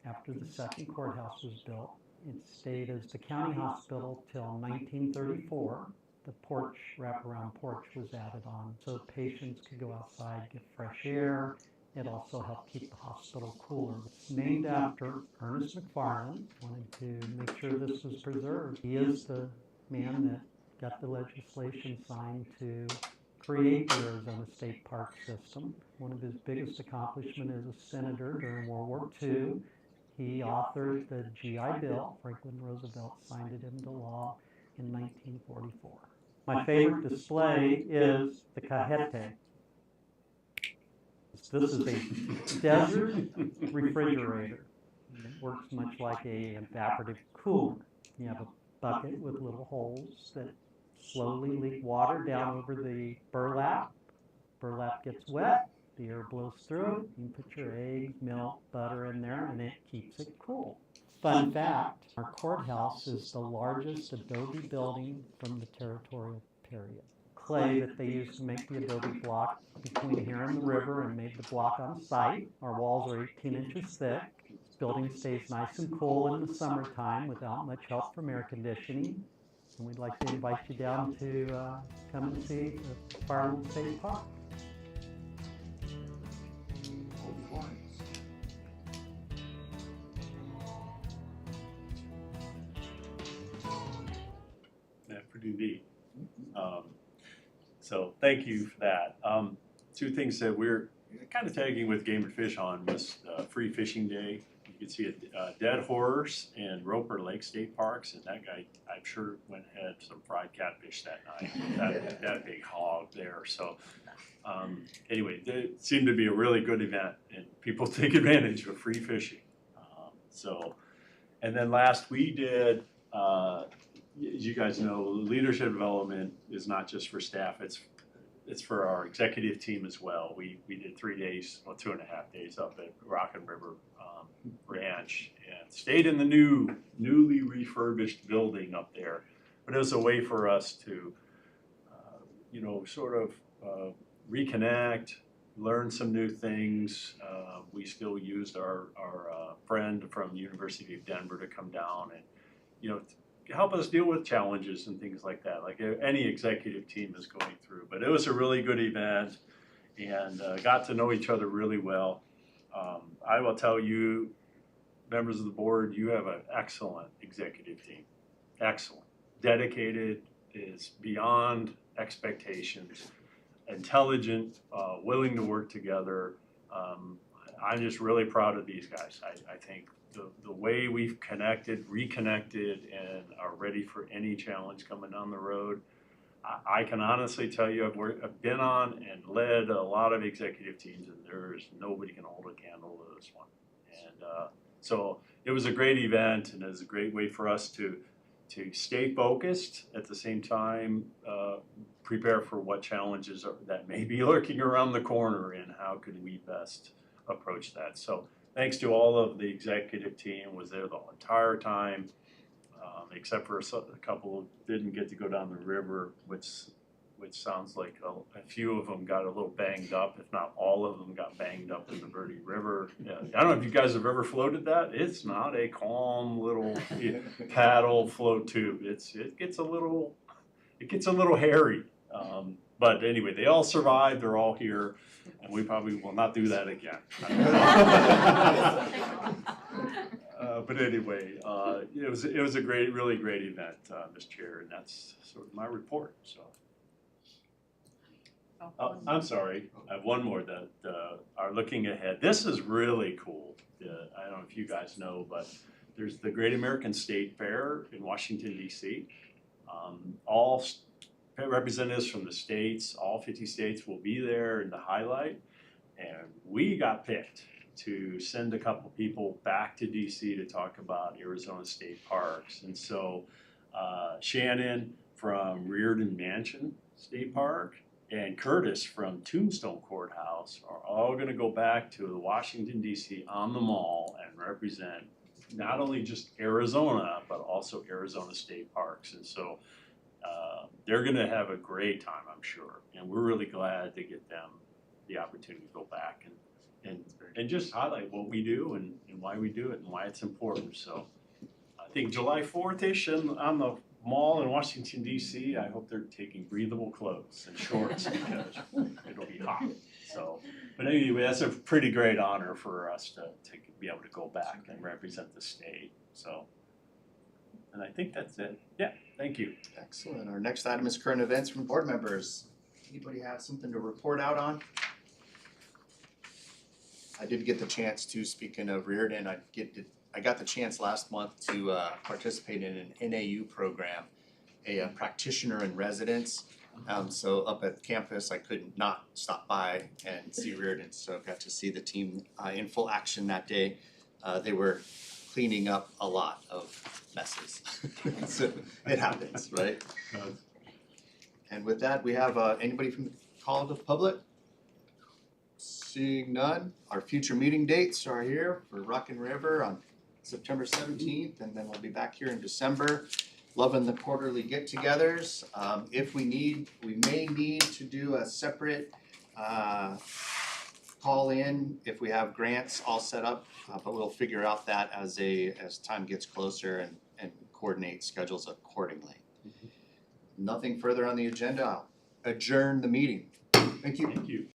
after the second courthouse was built. It stayed as the county hospital till 1934. The porch, wraparound porch, was added on so patients could go outside, get fresh air. It also helped keep the hospital cooler. It's named after Ernest McFarland. Wanted to make sure this was preserved. He is the man that got the legislation signed to create the Arizona State Park System. One of his biggest accomplishments as a senator during World War II, he authored the GI Bill. Franklin Roosevelt signed it into law in 1944. My favorite display is the Cajete. This is a desert refrigerator. It works much like an evaporative cooler. You have a bucket with little holes that slowly leak water down over the burlap. Burlap gets wet, the air blows through it, you can put your eggs, milk, butter in there, and it keeps it cool. Fun fact, our courthouse is the largest adobe building from the territorial period. Clay that they used to make the adobe block between here and the river and made the block on site. Our walls are 18 inches thick. This building stays nice and cool in the summertime without much help from air conditioning. And we'd like to invite you down to come and see the McFarland State Park. Yeah, pretty neat. So thank you for that. Two things that we're kind of tagging with Game and Fish on was Free Fishing Day. You can see a dead horse in Roper Lake State Parks, and that guy, I'm sure, went and had some fried catfish that night. that big hog there. So anyway, it seemed to be a really good event, and people take advantage of free fishing. And then last we did, as you guys know, leadership development is not just for staff, it's for our executive team as well. We did 3 days, well, 2.5 days up at Rock and River Ranch and stayed in the newly refurbished building up there. But it was a way for us to, sort of reconnect, learn some new things. We still used our friend from the University of Denver to come down and, help us deal with challenges and things like that, like any executive team is going through. But it was a really good event and got to know each other really well. I will tell you, members of the board, you have an excellent executive team. Excellent. Dedicated, is beyond expectations, intelligent, willing to work together. I'm just really proud of these guys. I think the way we've reconnected, and are ready for any challenge coming down the road, I can honestly tell you, I've been on and led a lot of executive teams, and there's nobody can hold a candle to this one. And so it was a great event, and it was a great way for us to stay focused at the same time, prepare for what challenges that may be lurking around the corner, and how could we best approach that. So thanks to all of the executive team, was there the entire time, except for a couple who didn't get to go down the river, which sounds like a few of them got a little banged up, if not all of them got banged up in the Verde River. Yeah, I don't know if you guys have ever floated that. It's not a calm little paddle float tube. It gets a little hairy. But anyway, they all survived. They're all here, and we probably will not do that again. But anyway, it was a really great event, Ms. Chair, and that's sort of my report. So. I'm sorry, I have one more that are looking ahead. This is really cool. I don't know if you guys know, but there's the Great American State Fair in Washington, D.C. All representatives from the states, all 50 states will be there in the highlight. And we got picked to send a couple people back to D.C. to talk about Arizona State Parks. And so Shannon from Reardon Mansion State Park and Curtis from Tombstone Courthouse are all going to go back to Washington, D.C. on the Mall and represent not only just Arizona, but also Arizona State Parks. And so they're going to have a great time, I'm sure. And we're really glad to get them the opportunity to go back and just highlight what we do and why we do it and why it's important. So I think July 4th-ish on the Mall in Washington, D.C., I hope they're taking breathable clothes and shorts because it'll be hot. So, but anyway, that's a pretty great honor for us to be able to go back and represent the state. So, and I think that's it. Yeah, thank you. Excellent. Our next item is current events from board members. Anybody have something to report out on? I did get the chance to, speaking of Reardon, I got the chance last month to participate in an NAU program, a practitioner in residence. So up at campus, I could not stop by and see Reardon, so got to see the team in full action that day. They were cleaning up a lot of messes. So it happens, right? And with that, we have anybody from the call to the public? Seeing none, our future meeting dates are here for Rockin' River on September 17th, and then we'll be back here in December. Loving the quarterly get-togethers. If we may need to do a separate call in if we have grants all set up, but we'll figure out that as time gets closer and coordinate schedules accordingly. Nothing further on the agenda. I'll adjourn the meeting. Thank you. Thank you.